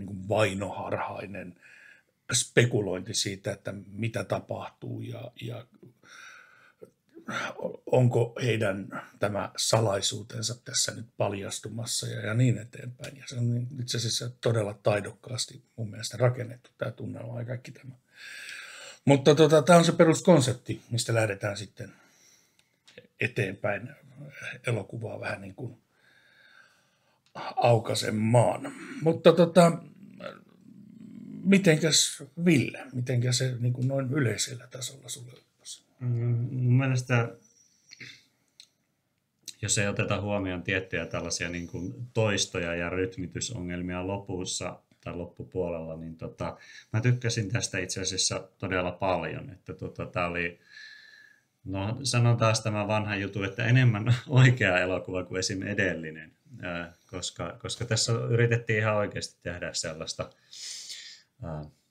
[SPEAKER 1] kuin vainoharhainen spekulointi siitä, että mitä tapahtuu ja onko heidän tämä salaisuutensa tässä nyt paljastumassa ja niin eteenpäin. Ja se on itse asiassa todella taidokkaasti mun mielestä rakennettu tämä tunnelma ja kaikki tämä. Mutta tämä on se peruskonsepti, mistä lähdetään sitten eteenpäin elokuvaa vähän niin kuin aukaisemaan. Mutta mitenkäs Ville, mitenkäs se niin kuin noin yleisellä tasolla sulle?
[SPEAKER 3] Mun mielestä, jos ei oteta huomioon tiettyjä tällaisia niin kuin toistoja ja rytmitysongelmia lopussa tai loppupuolella, niin mä tykkäsin tästä itse asiassa todella paljon. Että tää oli, no sanon taas tämä vanha juttu, että enemmän oikea elokuva kuin esim. Edellinen, koska tässä yritettiin ihan oikeasti tehdä sellaista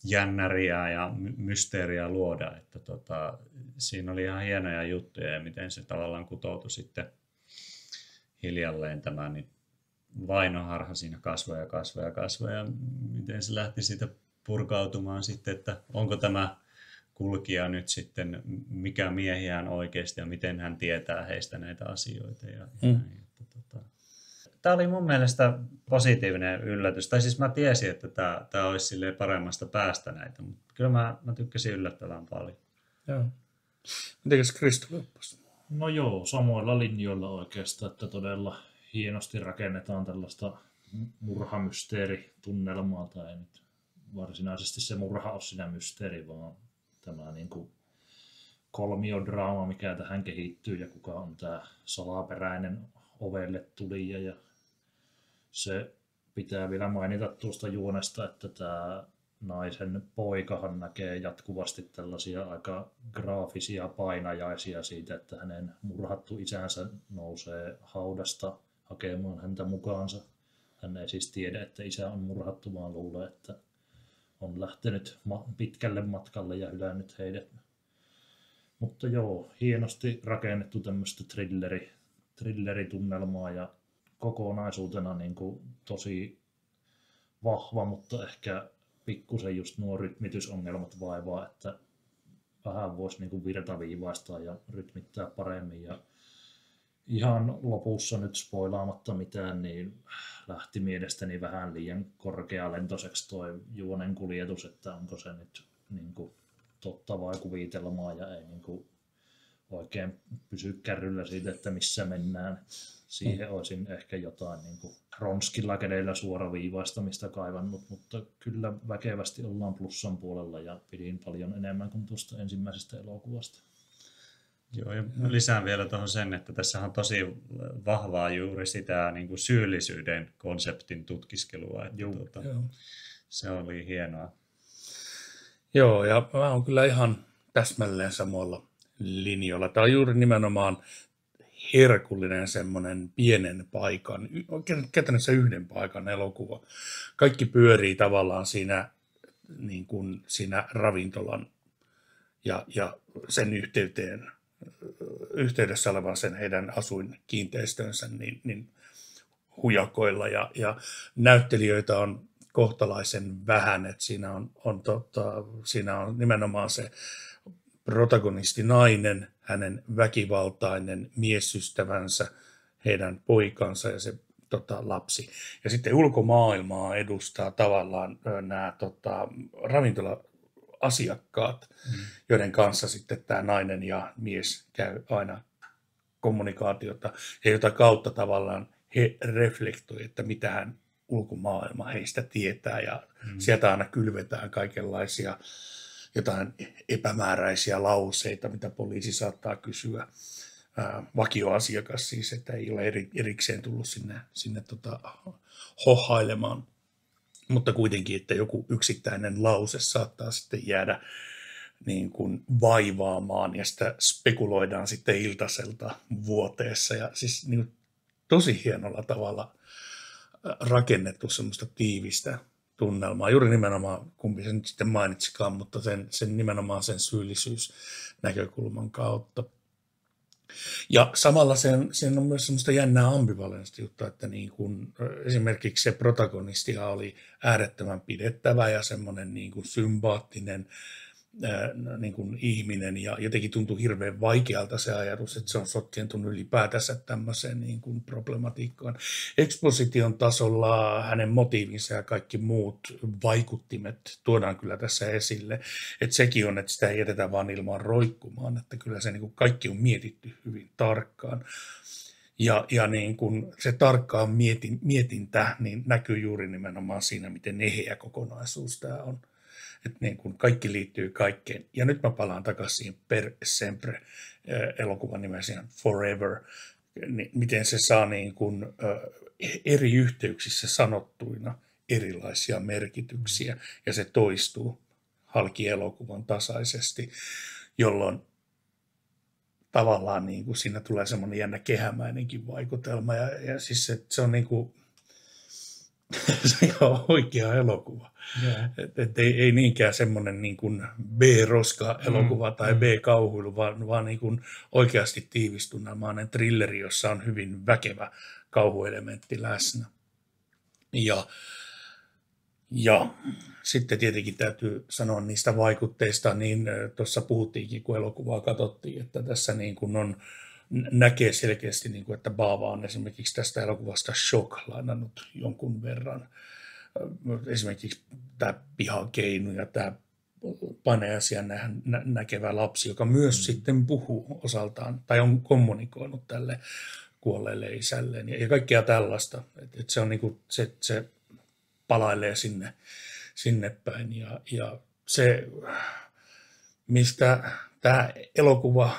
[SPEAKER 3] jännäriä ja mysteeriä luoda, että siinä oli ihan hienoja juttuja ja miten se tavallaan kutoutui sitten hiljalleen tämä niin vainoharha siinä kasvoi ja miten se lähti siitä purkautumaan sitten, että onko tämä kulkija nyt sitten mikä miehiään oikeasti ja miten hän tietää heistä näitä asioita. Tämä oli mun mielestä positiivinen yllätys. Tai siis mä tiesin, että tämä olisi silleen paremmasta päästä näitä, mutta kyllä mä tykkäsin yllättävän paljon.
[SPEAKER 1] Joo. Mitenkäs Kristo loppasi?
[SPEAKER 4] No joo, samoilla linjoilla oikeastaan, että todella hienosti rakennetaan tällaista murhamysteeritunnelmaa, tai ei nyt varsinaisesti se murha ole siinä mysteeri, vaan tämä niin kuin kolmiodraama, mikä tähän kehittyy ja kuka on tämä salaperäinen ovelle tulija. Ja se pitää vielä mainita tuosta juonesta, että tämä naisen poikahan näkee jatkuvasti tällaisia aika graafisia painajaisia siitä, että hänen murhattu isänsä nousee haudasta hakemaan häntä mukaansa. Hän ei siis tiedä, että isä on murhattu, vaan luulee, että on lähtenyt pitkälle matkalle ja hylännyt heidät. Mutta joo, hienosti rakennettu tämmöistä thrilleritunnelmaa ja kokonaisuutena niin kuin tosi vahva, mutta ehkä pikkusen just nuo rytmitysongelmat vaivaa, että vähän voisi niin kuin virtaviivaistaa ja rytmittää paremmin. Ja ihan lopussa nyt spoilaamatta mitään, niin lähti mielestäni vähän liian korkealentoiseksi toi juonen kuljetus, että onko se nyt niin kuin totta vai kuvitelmaa ja ei niin kuin oikein pysy kärryllä siitä, että missä mennään. Siihen olisin ehkä jotain niin kuin ronskilla kädellä suoraviivaistamista kaivannut, mutta kyllä väkevästi ollaan plussan puolella ja pidin paljon enemmän kuin tuosta ensimmäisestä elokuvasta.
[SPEAKER 3] Joo, ja lisään vielä tuohon sen, että tässä on tosi vahvaa juuri sitä niin kuin syyllisyyden konseptin tutkiskelua. Että se oli hienoa.
[SPEAKER 1] Joo, ja mä oon kyllä ihan täsmälleen samalla linjoilla. Tämä on juuri nimenomaan herkullinen semmoinen pienen paikan, käytännössä yhden paikan elokuva. Kaikki pyörii tavallaan siinä, niin kuin siinä ravintolan ja sen yhteydessä olevan sen heidän asuinkiinteistönsä niin hujakoilla ja näyttelijöitä on kohtalaisen vähän, että siinä on nimenomaan se protagonisti nainen, hänen väkivaltainen miesystävänsä, heidän poikansa ja se lapsi. Ja sitten ulkomaailmaa edustaa tavallaan nämä ravintola-asiakkaat, joiden kanssa sitten tämä nainen ja mies käy aina kommunikaatiota ja jota kautta tavallaan he reflektoi, että mitähän ulkomaailma heistä tietää ja sieltä aina kylvetään kaikenlaisia jotain epämääräisiä lauseita, mitä poliisi saattaa kysyä. Vakioasiakas siis, että ei ole erikseen tullut sinne hohailemaan. Mutta kuitenkin, että joku yksittäinen lause saattaa sitten jäädä niin kuin vaivaamaan ja sitä spekuloidaan sitten iltaiselta vuoteessa. Ja siis niin kuin tosi hienolla tavalla rakennettu semmoista tiivistä tunnelmaa. Juuri nimenomaan, kumpi sen sitten mainitsikaan, mutta sen nimenomaan sen syyllisyysnäkökulman kautta. Ja samalla sen on myös semmoista jännää ambivalenssista juttua, että niin kuin esimerkiksi se protagonisti oli äärettömän pidettävä ja semmoinen niin kuin sympaattinen niin kuin ihminen ja jotenkin tuntui hirveän vaikealta se ajatus, että se on sotkentunut ylipäätänsä tämmöiseen niin kuin problematiikkaan. Exposition tasolla hänen motiivinsa ja kaikki muut vaikuttimet tuodaan kyllä tässä esille, että sekin on, että sitä ei jätetä vaan ilmaan roikkumaan, että kyllä se niin kuin kaikki on mietitty hyvin tarkkaan. Ja niin kuin se tarkkaan mietintä niin näkyy juuri nimenomaan siinä, miten eheä kokonaisuus tämä on. Että niin kuin kaikki liittyy kaikkeen. Ja nyt mä palaan takaisin siihen Per Sempre elokuvan nimeen Forever. Miten se saa niin kuin eri yhteyksissä sanottuina erilaisia merkityksiä. Ja se toistuu halki elokuvan tasaisesti, jolloin tavallaan niin kuin siinä tulee semmoinen jännä kehämäinenkin vaikutelma. Ja siis se on niin kuin se on oikea elokuva. Et ei niinkään semmoinen niin kuin B-roska-elokuva tai B-kauhuilu, vaan niin kuin oikeasti tiivistunnelmainen thrilleri, jossa on hyvin väkevä kauhuelementti läsnä. Ja sitten tietenkin täytyy sanoa niistä vaikutteista, niin tuossa puhuttiinkin, kun elokuvaa katsottiin, että tässä niin kuin näkee selkeästi, niin kuin, että Baava on esimerkiksi tästä elokuvasta Shock lainannut jonkun verran. Esimerkiksi tämä pihakeinu ja tämä paneasia näkevä lapsi, joka myös sitten puhuu osaltaan tai on kommunikoinut tälle kuolleelle isälleen ja kaikkea tällaista. Et se on niin kuin, se palailee sinne päin ja se, mistä tämä elokuva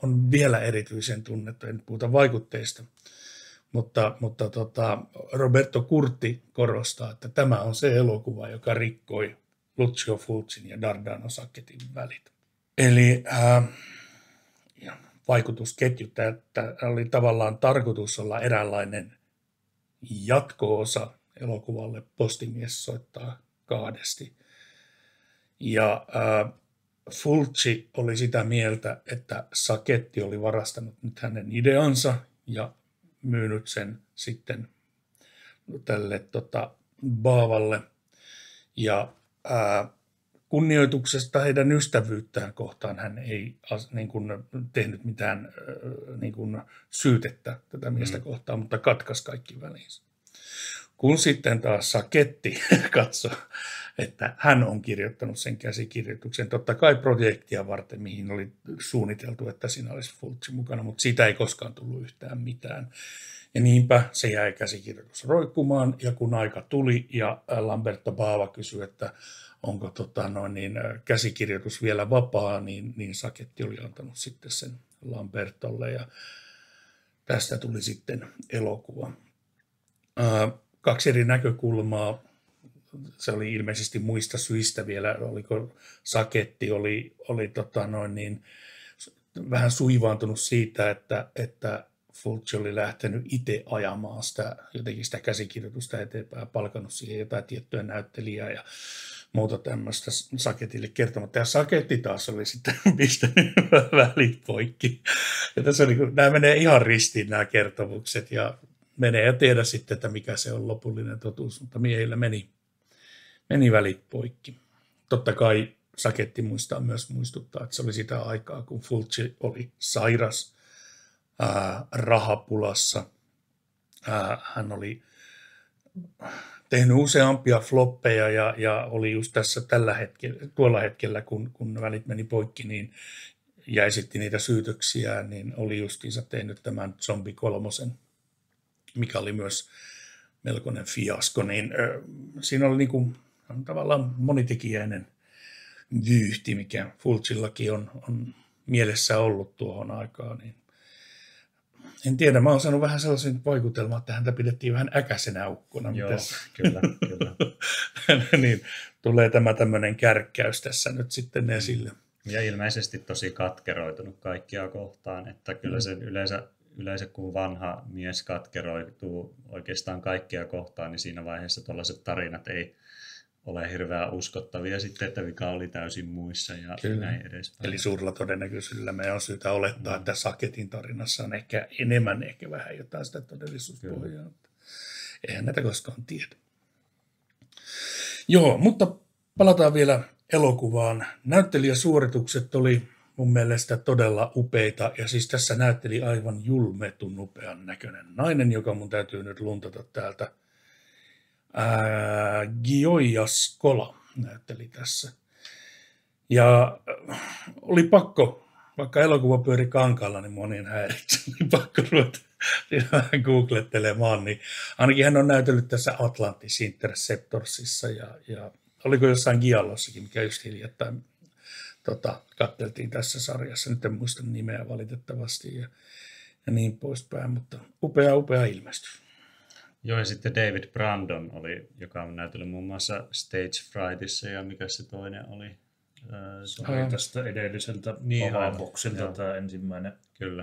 [SPEAKER 1] on vielä erityisen tunnettu, en puhuta vaikutteista, mutta Roberto Curti korostaa, että tämä on se elokuva, joka rikkoi Lucio Fulcin ja Dardano Sacchetin välit. Eli vaikutusketju, että oli tavallaan tarkoitus olla eräänlainen jatko-osa elokuvalle Postimies soittaa kahdesti. Ja Fulci oli sitä mieltä, että Sacchetti oli varastanut nyt hänen ideansa ja myynyt sen sitten tälle Baavalle. Ja kunnioituksesta heidän ystävyyttään kohtaan hän ei niin kuin, tehnyt mitään niin kuin, syytettä tätä miestä kohtaan, mutta katkaisi kaikki väliinsä. Kun sitten taas Sacchetti katsoi, että hän on kirjoittanut sen käsikirjoituksen, totta kai projektia varten, mihin oli suunniteltu, että siinä olisi Fulci mukana, mutta siitä ei koskaan tullut yhtään mitään. Ja niinpä se jäi käsikirjoitus roikkumaan, ja kun aika tuli ja Lamberto Bava kysyi, että onko käsikirjoitus vielä vapaa, niin Sacchetti oli antanut sitten sen Lambertolle, ja tästä tuli sitten elokuva. Kaksi eri näkökulmaa se oli ilmeisesti muista syistä vielä, oliko saketti, oli vähän suivaantunut siitä, että Fulci oli lähtenyt itse ajamaan jotenkin sitä käsikirjoitusta eteenpäin ja palkannut siihen jotain tiettyä näyttelijää ja muuta tämmöistä Saketille kertomatta. Ja Saketti taas oli sitten pistänyt välit poikki. Ja tässä nämä menee ihan ristiin nämä kertomukset ja menee ja tiedä sitten, että mikä se on lopullinen totuus, mutta miehillä meni välit poikki. Totta kai Saketti muistuttaa, että se oli sitä aikaa, kun Fulci oli sairas, rahapulassa. Hän oli tehnyt useampia floppeja ja oli just tässä tuolla hetkellä, kun välit meni poikki, niin ja esitti niitä syytöksiä, niin oli justiinsa tehnyt tämän Zombie 3, mikä oli myös melkoinen fiasko. Niin, siinä oli niinku, tavallaan monitekijäinen vyyhti, mikä Fulcillakin on mielessä ollut tuohon aikaan. Niin en tiedä, mä oon saanut vähän sellaisen vaikutelman, että häntä pidettiin vähän äkäisenä ukkona.
[SPEAKER 3] Joo, kyllä.
[SPEAKER 1] Niin tulee tämä tämmöinen kärkkäys tässä nyt sitten esille.
[SPEAKER 3] Ja ilmeisesti tosi katkeroitunut kaikkia kohtaan, että kyllä sen yleensä kun vanha mies katkeroituu oikeastaan kaikkia kohtaan, niin siinä vaiheessa tuollaiset tarinat ei ole hirveän uskottavia sitten, että vika oli täysin muissa ja
[SPEAKER 1] kyllä.
[SPEAKER 3] Näin edespäin.
[SPEAKER 1] Eli suurella todennäköisyydellä meidän on syytä olettaa, että Saketin tarinassa on ehkä vähän jotain sitä todellisuuspohjaa. Eihän näitä koskaan tiedä. Joo, mutta palataan vielä elokuvaan. Näyttelijäsuoritukset oli mun mielestä todella upeita, ja siis tässä näytteli aivan julmetun upean näköinen nainen, joka mun täytyy nyt luntata täältä. Gioia Scola näytteli tässä. Ja oli pakko, vaikka elokuva pyöri kankaalla, niin monien häiriksi oli pakko ruveta vähän googlettelemaan. Niin ainakin hän on näytellyt tässä Atlantis Interceptorsissa ja oliko jossain Giallossakin, mikä just hiljattain katteltiin tässä sarjassa. Nyt en muista nimeä valitettavasti ja niin poispäin, mutta upea ilmestys.
[SPEAKER 3] Joo, ja sitten David Brandon oli, joka on näytellyt muun muassa Stage Frightissa, ja mikä se toinen oli?
[SPEAKER 4] Se oli tästä edelliseltä avaboksilta tämä ensimmäinen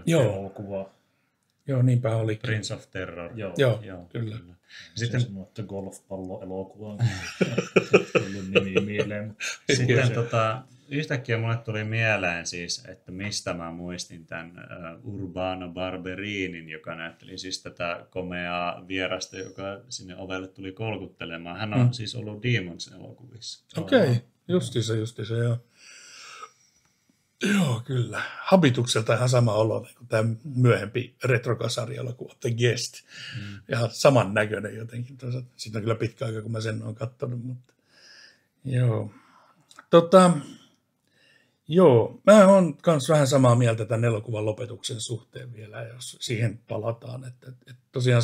[SPEAKER 4] elokuva.
[SPEAKER 1] Joo, niinpä oli.
[SPEAKER 3] Prince of Terror.
[SPEAKER 1] Joo, kyllä.
[SPEAKER 4] Sitten sanoi, että golfpallo-elokuva on tullut nimi mieleen.
[SPEAKER 3] Sitten yhtäkkiä mulle tuli mieleen siis, että mistä mä muistin tämän Urbano Barberinin, joka näytteli siis tätä komeaa vierasta, joka sinne ovelle tuli kolkuttelemaan. Hän on siis ollut Demons-elokuvissa.
[SPEAKER 1] Okei, justiinsa, joo. Joo, kyllä. Habitukselta ihan sama olo kuin tämä myöhempi retrokasarielokuva The Guest. Ihan saman näköinen jotenkin. Siitä on kyllä pitkä aika, kun mä sen olen katsonut, mutta joo. Joo, mä oon kans vähän samaa mieltä tämän elokuvan lopetuksen suhteen vielä, jos siihen palataan. Että tosiaan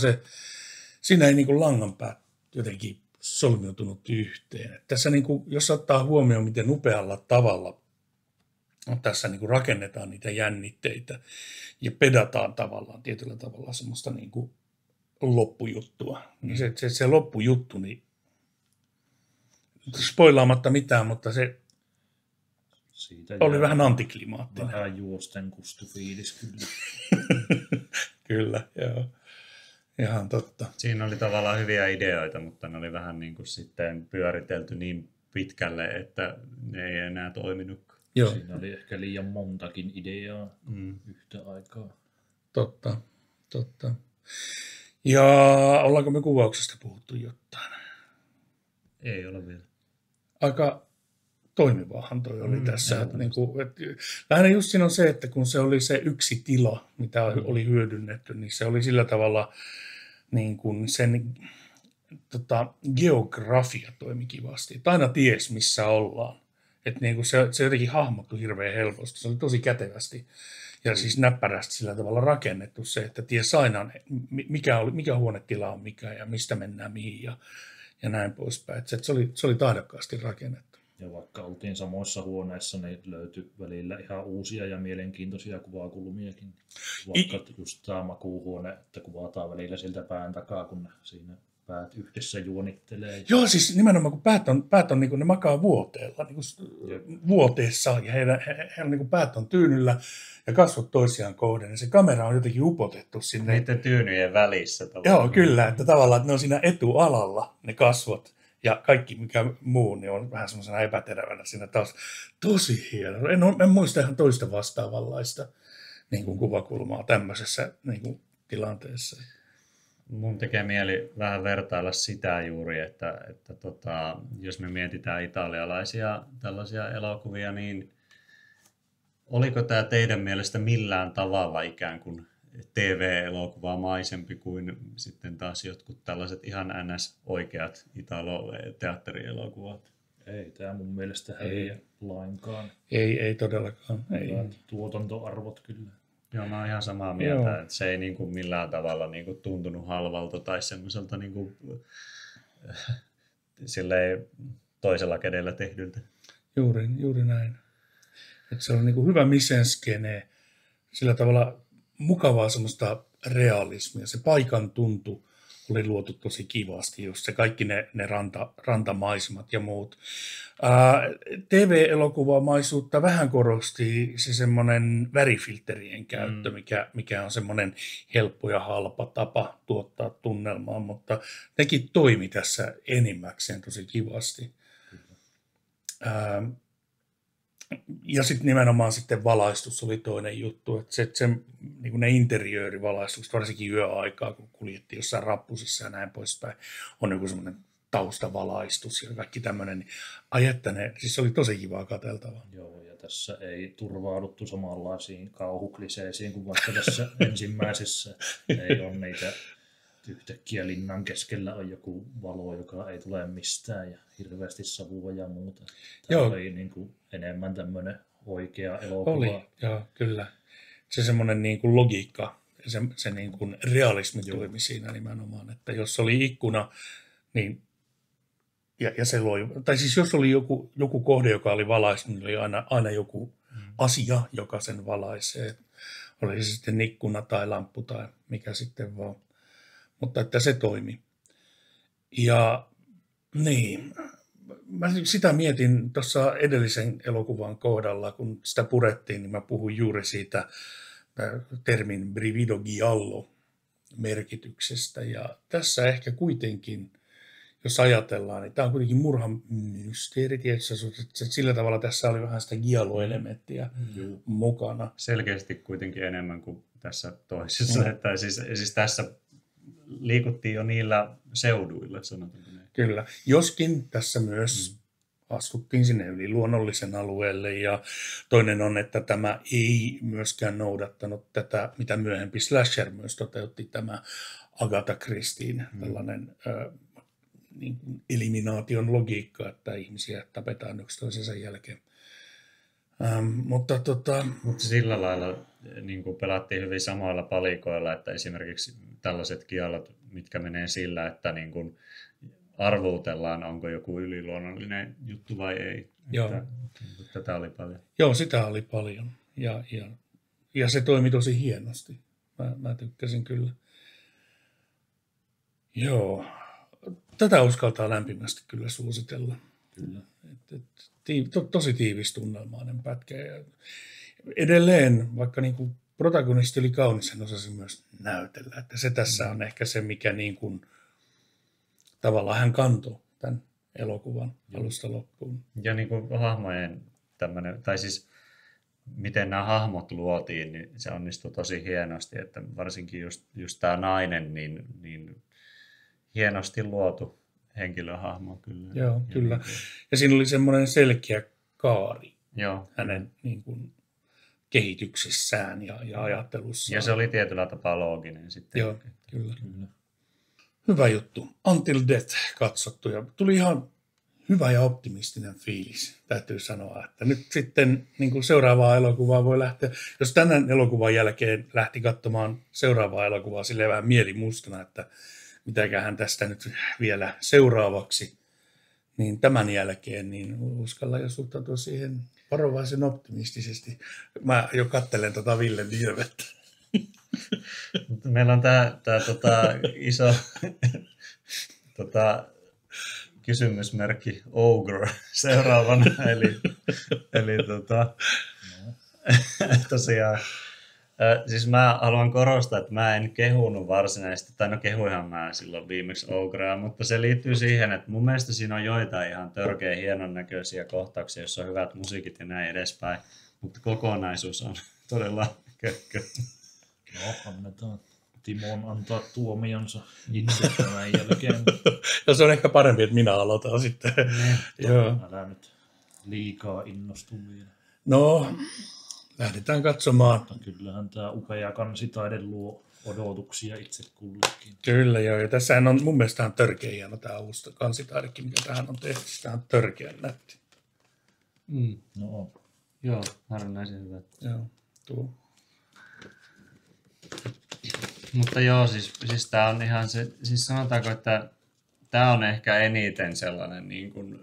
[SPEAKER 1] siinä ei niin kuin langanpäät jotenkin solmiutunut yhteen. Että tässä niin kuin, jos ottaa huomioon, miten upealla tavalla tässä niin kuin rakennetaan niitä jännitteitä ja pedataan tavallaan tietyllä tavalla semmoista niin kuin loppujuttua. Niin se loppujuttu, niin spoilaamatta mitään, mutta se
[SPEAKER 4] siitä
[SPEAKER 1] oli vähän antiklimaattinen.
[SPEAKER 4] Vähän juosten kustu fiilis kyllä.
[SPEAKER 1] Kyllä, joo. Ihan totta.
[SPEAKER 3] Siinä oli tavallaan hyviä ideoita, mutta ne oli vähän niin kuin sitten pyöritelty niin pitkälle, että ne ei enää toiminut.
[SPEAKER 1] Joo.
[SPEAKER 4] Siinä oli ehkä liian montakin ideaa yhtä aikaa.
[SPEAKER 1] Totta. Ja ollaanko me kuvauksesta puhuttu jotain?
[SPEAKER 3] Ei ole vielä.
[SPEAKER 1] Aika toimivaahan toi oli tässä. Lähinnä just siinä on se, että kun se oli se yksi tila, mitä oli hyödynnetty, niin se oli sillä tavalla niin kuin sen geografia toimi kivasti. Että aina ties, missä ollaan. Että niin kuin se jotenkin hahmottui hirveän helposti. Se oli tosi kätevästi ja siis näppärästi sillä tavalla rakennettu se, että ties aina, mikä huonetila on mikä ja mistä mennään mihin ja näin poispäin. Että se oli taidokkaasti rakennettu.
[SPEAKER 4] Ja vaikka oltiin samoissa huoneissa, niin löytyi välillä ihan uusia ja mielenkiintoisia kuvakulmiakin. Vaikka just tämä makuuhuone, että kuvataan välillä siltä pään takaa, kun ne siinä päät yhdessä juonittelee.
[SPEAKER 1] Joo, siis nimenomaan kun päät on niin kuin ne makaa vuoteella, niin kuin vuoteessa ja heillä niin kuin päät on tyynyllä ja kasvot toisiaan kohden. Ja se kamera on jotenkin upotettu sinne.
[SPEAKER 3] Niiden tyynyjen välissä tavallaan.
[SPEAKER 1] Joo, kyllä, että tavallaan että ne on siinä etualalla ne kasvot ja kaikki mikä muu niin on vähän semmoisena epäterävänä siinä taas. Tosi hieno. En muista ihan toista vastaavanlaista niin kuin kuvakulmaa tämmöisessä niin kuin tilanteessa.
[SPEAKER 3] Mun tekee mieli vähän vertailla sitä juuri, että jos me mietitään italialaisia tällaisia elokuvia, niin oliko tämä teidän mielestä millään tavalla ikään kuin TV-elokuvamaisempi kuin sitten taas jotkut tällaiset ihan ns-oikeat Italo-teatterielokuvat?
[SPEAKER 4] Ei tämä mun mielestä häviä lainkaan.
[SPEAKER 1] Ei todellakaan. Ei.
[SPEAKER 4] Tuotantoarvot kyllä.
[SPEAKER 3] Joo, mä oon ihan samaa mieltä, että se ei niin kuin millään tavalla niin kuin tuntunut halvalta tai semmoiselta niin kuin, silleen toisella kädellä tehdyltä.
[SPEAKER 1] Juuri näin. Että se on niin kuin hyvä mise-en-scene, sillä tavalla mukavaa semmoista realismia. Se paikan tuntu oli luotu tosi kivasti, just se kaikki ne rantamaisemat ja muut. TV-elokuvamaisuutta vähän korosti se semmoinen värifilterien käyttö, mikä on semmoinen helppo ja halpa tapa tuottaa tunnelmaa, mutta nekin toimi tässä enimmäkseen tosi kivasti. Ja sitten nimenomaan sitten valaistus oli toinen juttu, että se niin kuin ne interiöörivalaistukset, varsinkin yöaikaa, kun kuljettiin jossain rappusissa ja näin poispäin, on joku semmoinen taustavalaistus ja kaikki tämmöinen, niin että ne, siis se oli tosi kivaa katseltavaa.
[SPEAKER 4] Joo, ja tässä ei turvauduttu samanlaisiin kauhukliseisiin kuin vaikka tässä ensimmäisessä. Ei ole niitä yhtäkkiä linnan keskellä on joku valo, joka ei tule mistään ja hirveästi savua ja muuta. Tämä oli niin kuin enemmän tämmöinen oikea elokuva.
[SPEAKER 1] Oli, joo, kyllä. Se semmoinen niin kuin logiikka, se niin kuin realismi toimi siinä nimenomaan, että jos oli ikkuna, niin ja se loi, tai siis jos oli joku kohde, joka oli valaistu, niin oli aina joku asia, joka sen valaisee. Oli se sitten ikkuna tai lamppu tai mikä sitten vaan. Mutta että se toimi. Ja niin, mä sitä mietin tuossa edellisen elokuvan kohdalla, kun sitä purettiin, niin mä puhuin juuri siitä termin brivido giallo merkityksestä. Ja tässä ehkä kuitenkin, jos ajatellaan, niin tämä on kuitenkin murhan mysteeri tietysti, että sillä tavalla tässä oli vähän sitä giallo-elementtiä mukana.
[SPEAKER 3] Selkeästi kuitenkin enemmän kuin tässä toisessa. Että siis tässä liikuttiin jo niillä seuduilla, sanotaanko näin.
[SPEAKER 1] Kyllä, joskin tässä myös astuttiin sinne yliluonnollisen alueelle ja toinen on, että tämä ei myöskään noudattanut tätä, mitä myöhempi slasher myös toteutti, tämä Agatha Christien tällainen niin kuin eliminaation logiikka, että ihmisiä tapetaan yksi toisensa jälkeen. Mutta
[SPEAKER 3] sillä lailla niin kuin pelattiin hyvin samoilla palikoilla, että esimerkiksi tällaiset kiallot, mitkä menee sillä, että niin kuin arvuutellaan, onko joku yliluonnollinen juttu vai ei.
[SPEAKER 1] Joo.
[SPEAKER 3] Tätä oli paljon.
[SPEAKER 1] Joo, sitä oli paljon. Ja se toimi tosi hienosti. Mä tykkäsin kyllä. Joo. Tätä uskaltaa lämpimästi kyllä suositella. Kyllä. Tosi tiivis tunnelmainen pätkä. Ja edelleen, vaikka niin kuin protagonisti oli kaunis, hän osasi myös näytellä. Että se tässä on ehkä se, mikä niin kuin, tavallaan hän kantoi tämän elokuvan alusta loppuun.
[SPEAKER 3] Ja niin kuin hahmojen tämmöinen, tai siis miten nämä hahmot luotiin, niin se onnistui tosi hienosti. Että varsinkin just tämä nainen, niin hienosti luotu henkilöhahmo kyllä.
[SPEAKER 1] Joo, kyllä. Ja siinä oli semmoinen selkeä kaari hänen niin kuin kehityksessään ja ajattelussaan.
[SPEAKER 3] Ja se oli tietyllä tapaa looginen sitten.
[SPEAKER 1] Joo, kyllä. Hyvä juttu. Until Death katsottu ja tuli ihan hyvä ja optimistinen fiilis, täytyy sanoa. Että nyt sitten niin kuin seuraavaa elokuvaa voi lähteä, jos tänään elokuvan jälkeen lähti katsomaan seuraavaa elokuvaa silleen vähän mielimustana, että mitäköhän tästä nyt vielä seuraavaksi, niin tämän jälkeen niin uskalla jo suhtautua siihen varovaisen optimistisesti. Mä jo katselen Villen ilmettä.
[SPEAKER 3] Meillä on tää iso kysymysmerkki Ogre seuraavana. eli tosiaan, siis mä haluan korostaa, että mä en kehunut varsinaisesti, tai no kehuinhan mä silloin viimeksi Ogrea, mutta se liittyy siihen, että mun mielestä siinä on joitain ihan törkeä hienon näköisiä kohtauksia, joissa on hyvät musiikit ja näin edespäin, mutta kokonaisuus on todella kökkö.
[SPEAKER 4] No, annetaan Timon antaa tuomionsa itse tämän jälkeen.
[SPEAKER 1] Ja se on ehkä parempi, että minä aloitan sitten. Joo.
[SPEAKER 4] Älä nyt liikaa innostu vielä.
[SPEAKER 1] No, lähdetään katsomaan.
[SPEAKER 4] Mutta kyllähän tämä upea kansitaide luo odotuksia itse kullekin.
[SPEAKER 1] Kyllä joo, ja tässähän on mun mielestä törkeä hieno tämä uusi kansitaidekin, mikä tähän on tehty. Sitä on törkeän nätti.
[SPEAKER 4] No,
[SPEAKER 3] Joo, harvinaisen hyvä.
[SPEAKER 1] Joo, tuo.
[SPEAKER 3] Mutta joo, siis tämä on ihan se, siis sanotaanko, että tämä on ehkä eniten sellainen niin kuin,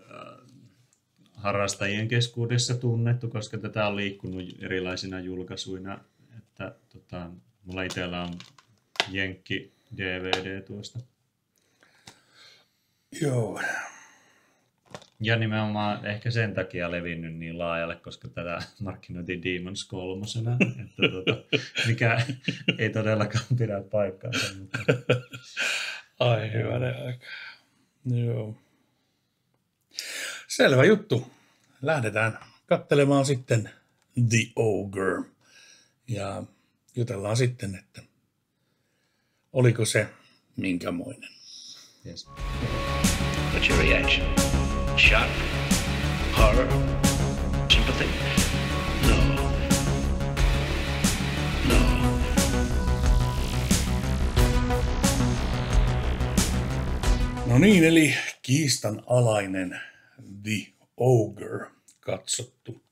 [SPEAKER 3] harrastajien keskuudessa tunnettu, koska tätä on liikkunut erilaisina julkaisuina, että mulla itsellä on Jenkki DVD tuosta.
[SPEAKER 1] Joo.
[SPEAKER 3] Ja nimenomaan ehkä sen takia levinnyt niin laajalle, koska tätä markkinoitiin Demons 3, että mikä ei todellakaan pidä paikkaansa. Mutta...
[SPEAKER 1] Ai hyvänen aika. Joo. Selvä juttu. Lähdetään katselemaan sitten The Ogre. Ja jutellaan sitten, että oliko se minkämoinen.
[SPEAKER 3] Yes.
[SPEAKER 5] What's your reaction? Shock? Horror? Sympathy? No. No.
[SPEAKER 1] No niin, eli kiistanalainen The Ogre katsottu.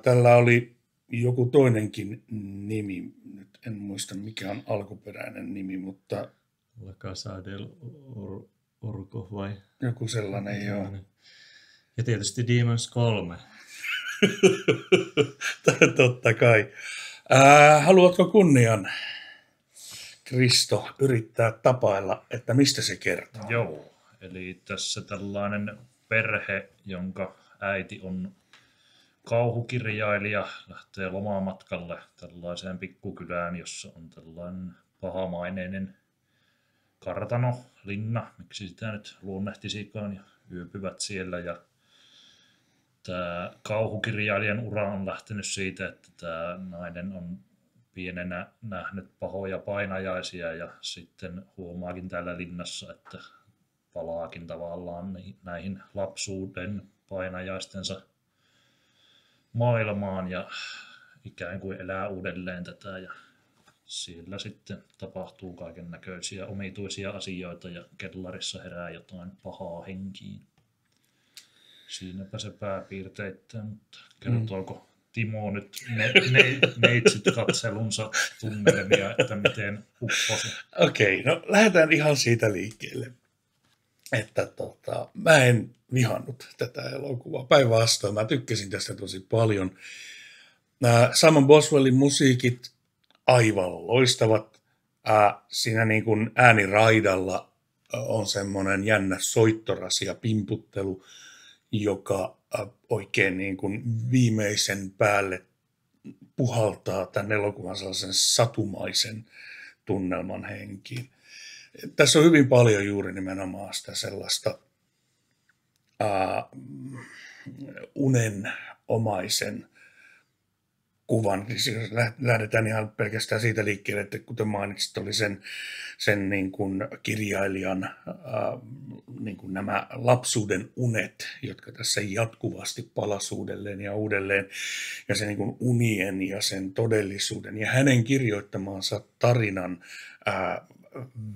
[SPEAKER 1] Tällä oli joku toinenkin nimi, nyt en muista mikä on alkuperäinen nimi, mutta
[SPEAKER 3] La Casa del Orco vai?
[SPEAKER 1] joku sellainen joo.
[SPEAKER 3] Ja tietysti Demons 3.
[SPEAKER 1] Totta kai. Haluatko kunnian, Kristo, yrittää tapailla, että mistä se kertoo?
[SPEAKER 4] joo, eli tässä tällainen perhe, jonka äiti on kauhukirjailija, lähtee lomamatkalle tällaiseen pikkukylään, jossa on tällainen pahamaineinen kartano, linna, miksi sitä nyt luonnehtisikaan, ja yöpyvät siellä. Ja tämä kauhukirjailijan ura on lähtenyt siitä, että tämä nainen on pienenä nähnyt pahoja painajaisia ja sitten huomaakin täällä linnassa, että palaakin tavallaan näihin lapsuuden painajaistensa maailmaan ja ikään kuin elää uudelleen tätä ja siellä sitten tapahtuu kaiken näköisiä omituisia asioita ja kellarissa herää jotain pahaa henkiin. Siinäpä se pääpiirteittäin, mutta kertooko Timo nyt neitsyt katselunsa tunnelmia, että miten upposi?
[SPEAKER 1] Okei, no lähdetään ihan siitä liikkeelle, että mä en vihannut tätä elokuvaa. Päinvastoin, mä tykkäsin tästä tosi paljon. Simon Boswellin musiikit aivan loistavat. Siinä niin kuin ääniraidalla on semmoinen jännä soittoras ja pimputtelu, joka oikein niin kuin viimeisen päälle puhaltaa tämän elokuvan sellaisen satumaisen tunnelman henkiin. Tässä on hyvin paljon juuri nimenomaan sitä sellaista unenomaisen kuvan. Siis lähdetään ihan pelkästään siitä liikkeelle, että kuten mainitsit, oli sen niin kuin kirjailijan niin kuin nämä lapsuuden unet, jotka tässä jatkuvasti palasi uudelleen ja uudelleen, ja se niin kuin unien ja sen todellisuuden ja hänen kirjoittamansa tarinan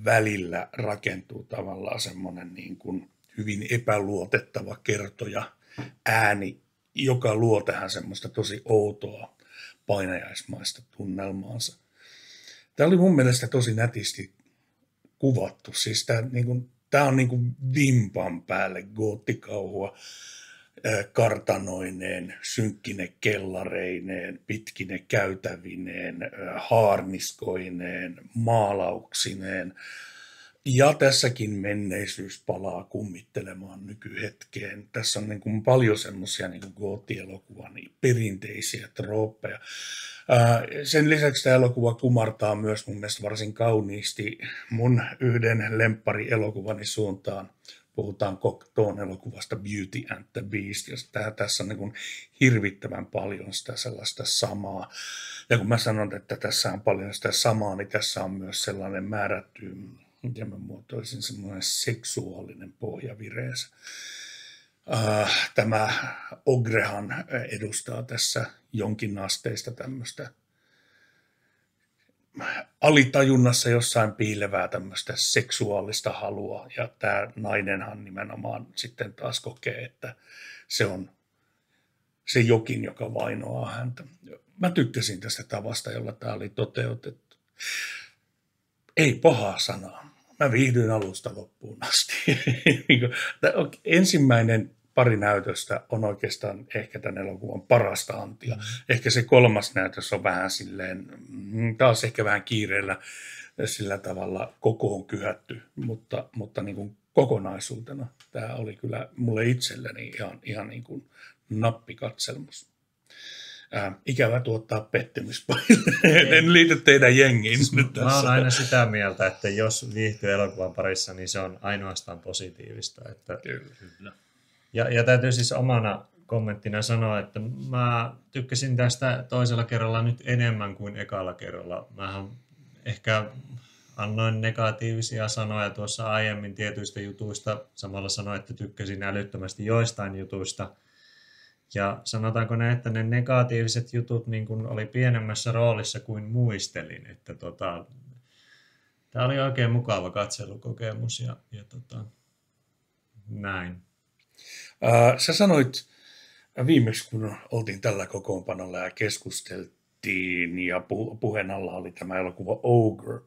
[SPEAKER 1] välillä rakentuu tavallaan semmoinen niin kuin hyvin epäluotettava kertoja ääni, joka luo tähän semmoista tosi outoa painajaismaista tunnelmaansa. Tämä oli mun mielestä tosi nätisti kuvattu. Siis tämä on niin kuin vimpan päälle goottikauhua kartanoineen, synkkine kellareineen, pitkine käytävineen, haarniskoineen, maalauksineen. Ja tässäkin menneisyys palaa kummittelemaan nykyhetkeen. Tässä on niin kuin paljon semmoisia niin kuin goottielokuvan perinteisiä trooppeja. Sen lisäksi tämä elokuva kumartaa myös mun mielestä varsin kauniisti mun yhden lempparielokuvani suuntaan. Puhutaan Cocteaun elokuvasta Beauty and the Beast, ja tässä on niin kuin hirvittävän paljon sitä sellaista samaa. Ja kun mä sanon, että tässä on paljon sitä samaa, niin tässä on myös sellainen määrätty, miten mä muotoisin, semmoinen seksuaalinen pohja vireensä. Tämä Ogrehan edustaa tässä jonkin asteista tämmöistä alitajunnassa jossain piilevää tämmöistä seksuaalista halua, ja tämä nainenhan nimenomaan sitten taas kokee, että se on se jokin, joka vainoaa häntä. Mä tykkäsin tästä tavasta, jolla tämä oli toteutettu. Ei pahaa sanaa. Mä viihdyin alusta loppuun asti. Ensimmäinen pari näytöstä on oikeastaan ehkä tämän elokuvan parasta antia. Ehkä se kolmas näytös on vähän silleen, taas ehkä vähän kiireellä sillä tavalla kokoon kyhätty, mutta niin kuin kokonaisuutena tämä oli kyllä mulle itselleni ihan niin kuin nappikatselmus. Ikävä tuottaa pettymyspaille. En liity teidän jengiin nyt tässä.
[SPEAKER 3] Mä oon aina sitä mieltä, että jos viihtyy elokuvan parissa, niin se on ainoastaan positiivista. Että...
[SPEAKER 1] Kyllä.
[SPEAKER 3] Ja täytyy siis omana kommenttina sanoa, että mä tykkäsin tästä toisella kerralla nyt enemmän kuin ekalla kerralla. Mähän ehkä annoin negatiivisia sanoja tuossa aiemmin tietyistä jutuista. Samalla sanoin, että tykkäsin älyttömästi joistain jutuista. Ja sanotaanko näin, että ne negatiiviset jutut niin kun oli pienemmässä roolissa kuin muistelin. Että tämä oli oikein mukava katselukokemus ja näin.
[SPEAKER 1] Sä sanoit viimeksi, kun oltiin tällä kokoonpanolla ja keskusteltiin ja puheen alla oli tämä elokuva Ogre,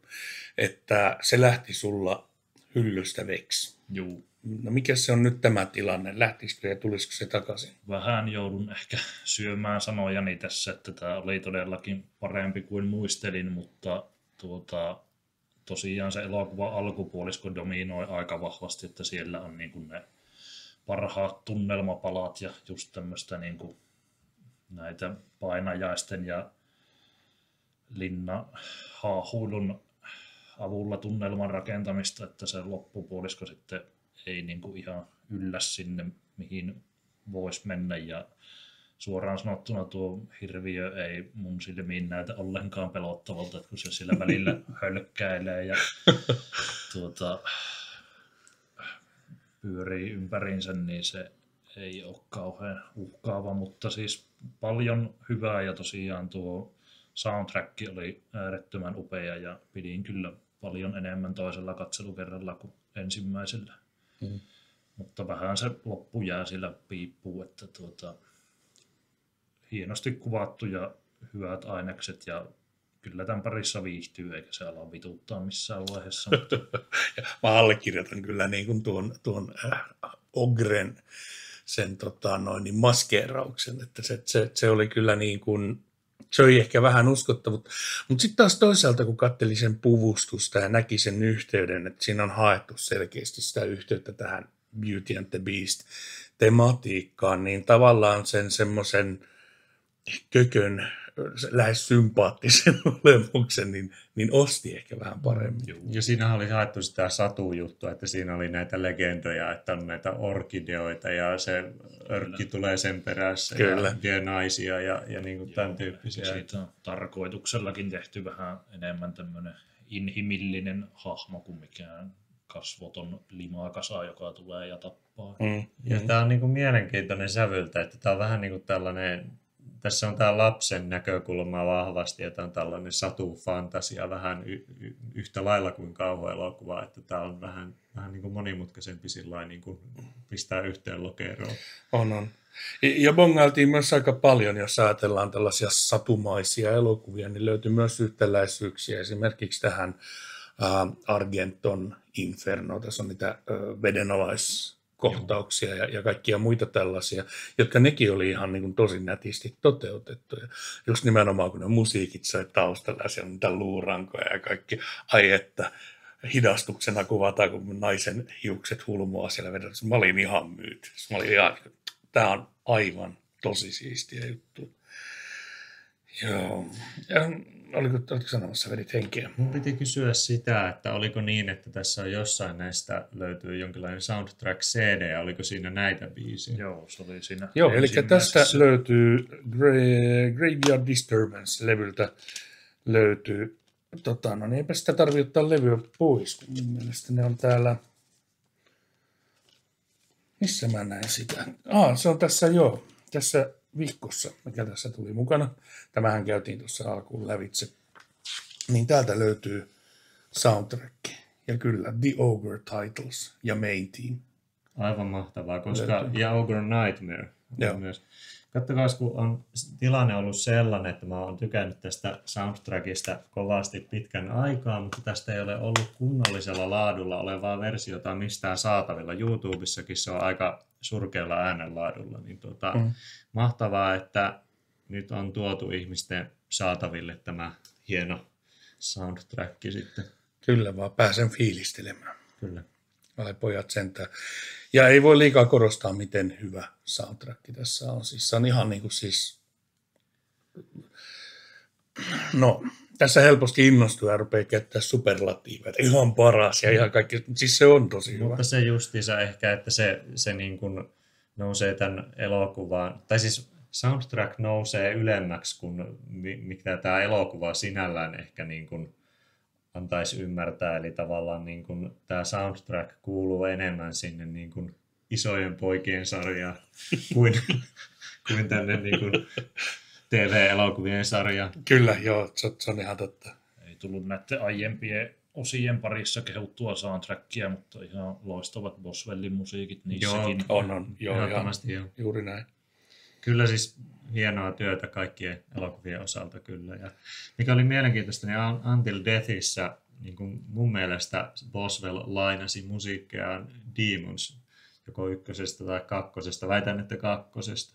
[SPEAKER 1] että se lähti sulla hyllystä veksi.
[SPEAKER 4] Juu.
[SPEAKER 1] No mikä se on nyt tämä tilanne? Lähtisikö ja tulisiko se takaisin?
[SPEAKER 4] Vähän joudun ehkä syömään sanojani tässä, että tämä oli todellakin parempi kuin muistelin, mutta tosiaan se elokuva alkupuolisko dominoi aika vahvasti, että siellä on niin kuin ne parhaat tunnelmapalat ja just tämmöistä niin kuin näitä painajaisten ja linnahaahuilun avulla tunnelman rakentamista, että se loppupuolisko sitten ei niin kuin ihan yllä sinne, mihin voisi mennä. Ja suoraan sanottuna tuo hirviö ei mun silmiin näytä ollenkaan pelottavalta, että kun se sillä välillä hölkkäilee ja pyörii ympäriinsä, niin se ei ole kauhean uhkaava, mutta siis paljon hyvää ja tosiaan tuo soundtrack oli äärettömän upea ja pidin kyllä paljon enemmän toisella katselukerralla kuin ensimmäisellä. Mutta vähän se loppu jää sillä piippuu, että hienosti kuvattu ja hyvät ainekset ja kyllä tämän parissa viihtyy, eikä se ala vituttaa missään vaiheessa.
[SPEAKER 1] Mä allekirjoitan kyllä niin kuin tuon Ogren sen maskeerauksen, että se oli kyllä niin kuin, se oli ehkä vähän uskottavuutta. Mutta sitten taas toisaalta, kun katseli sen puvustusta ja näki sen yhteyden, että siinä on haettu selkeästi sitä yhteyttä tähän Beauty and the Beast tematiikkaan, niin tavallaan sen semmoisen kökön lähes sympaattisen olemuksen, niin osti ehkä vähän paremmin.
[SPEAKER 3] Ja siinä oli haettu sitä satujuttua, että siinä oli näitä legendoja, että on näitä orkideoita ja se örkki tulee sen perässä ja naisia ja niin kuin tämän tyyppisiä.
[SPEAKER 4] Siitä on tarkoituksellakin tehty vähän enemmän tämmöinen inhimillinen hahmo kuin mikään kasvoton limakasa, joka tulee ja tappaa.
[SPEAKER 3] Ja tämä on niin kuin mielenkiintoinen sävyltä, että tämä on vähän niin kuin tällainen. Tässä on tämä lapsen näkökulma vahvasti, ja tämä on tällainen satufantasia vähän yhtä lailla kuin kauhuelokuva, että tämä on vähän niin kuin monimutkaisempi sillain, niin kuin pistää yhteen lokeroon.
[SPEAKER 1] On. Ja bongailtiin myös aika paljon, jos ajatellaan tällaisia satumaisia elokuvia, niin löytyy myös yhtäläisyyksiä esimerkiksi tähän Argenton Inferno. Tässä on niitä vedenalaiskohtauksia ja kaikkia muita tällaisia, jotka nekin oli ihan niin kuin tosi nätisti toteutettuja. Just nimenomaan kun ne musiikit sai taustalla ja siellä on niitä luurankoja ja kaikki, ai että hidastuksena kuvataan, kun naisen hiukset hulmoaa siellä vedessä. Mä olin ihan myyty. Tää on aivan tosi siistiä juttu. Joo. Ja oliko sanomassa, vedit henkeä?
[SPEAKER 3] Mun piti kysyä sitä, että oliko niin, että tässä on jossain näistä löytyy jonkinlainen soundtrack CD, ja oliko siinä näitä biisiä?
[SPEAKER 4] Joo, se oli siinä.
[SPEAKER 1] Joo, eli tästä löytyy Graveyard Disturbance-levyltä löytyy. No niin, eipä sitä tarvitse ottaa levyä pois, kun mun mielestä ne on täällä. Missä mä näen sitä? Se on tässä tässä vihkossa, mikä tässä tuli mukana. Tämähän käytiin tuossa alkuun lävitse. Niin täältä löytyy soundtrack. Ja kyllä, The Ogre Titles ja Main Team.
[SPEAKER 3] Aivan mahtavaa, koska ja Ogre Nightmare
[SPEAKER 1] Joo.
[SPEAKER 3] myös. Katsokaa, kun on tilanne ollut sellainen, että mä oon tykännyt tästä soundtrackista kovasti pitkän aikaa, mutta tästä ei ole ollut kunnollisella laadulla olevaa versiota mistään saatavilla. YouTubessakin se on aika surkealla äänenlaadulla. Niin mahtavaa, että nyt on tuotu ihmisten saataville tämä hieno soundtrack sitten.
[SPEAKER 1] Kyllä vaan, pääsen fiilistelemään.
[SPEAKER 3] Kyllä.
[SPEAKER 1] Vai pojat sentään. Ja ei voi liikaa korostaa, miten hyvä soundtrack tässä on. Siis se on ihan niin kuin siis... No, tässä helposti innostuu ja rupeaa käyttää superlatiiveja. Ihan paras ja ihan kaikki. Siis se on tosi hyvä.
[SPEAKER 3] Mutta se justiinsa ehkä, että se niin kuin nousee tämän elokuvaan. Tai siis soundtrack nousee ylemmäksi kuin mitä tämä elokuva sinällään ehkä niin kuin antaisi ymmärtää. Eli tavallaan niin kuin tämä soundtrack kuuluu enemmän sinne niin kuin isojen poikien sarjaan kuin tänne niin kuin TV-elokuvien sarjaan.
[SPEAKER 1] Kyllä, joo, se on ihan totta.
[SPEAKER 4] Ei tullut näiden aiempien osien parissa kehuttua soundtrackia, mutta ihan loistavat Boswellin musiikit niissäkin.
[SPEAKER 1] On. Joo,
[SPEAKER 3] joo.
[SPEAKER 1] Juuri näin.
[SPEAKER 3] Kyllä siis hienoa työtä kaikkien elokuvien osalta kyllä. Ja mikä oli mielenkiintoista, niin Until Deathissä niin kuin mun mielestä Boswell lainasi musiikkeaan Demons, joko ykkösestä tai kakkosesta. Väitän, että kakkosesta.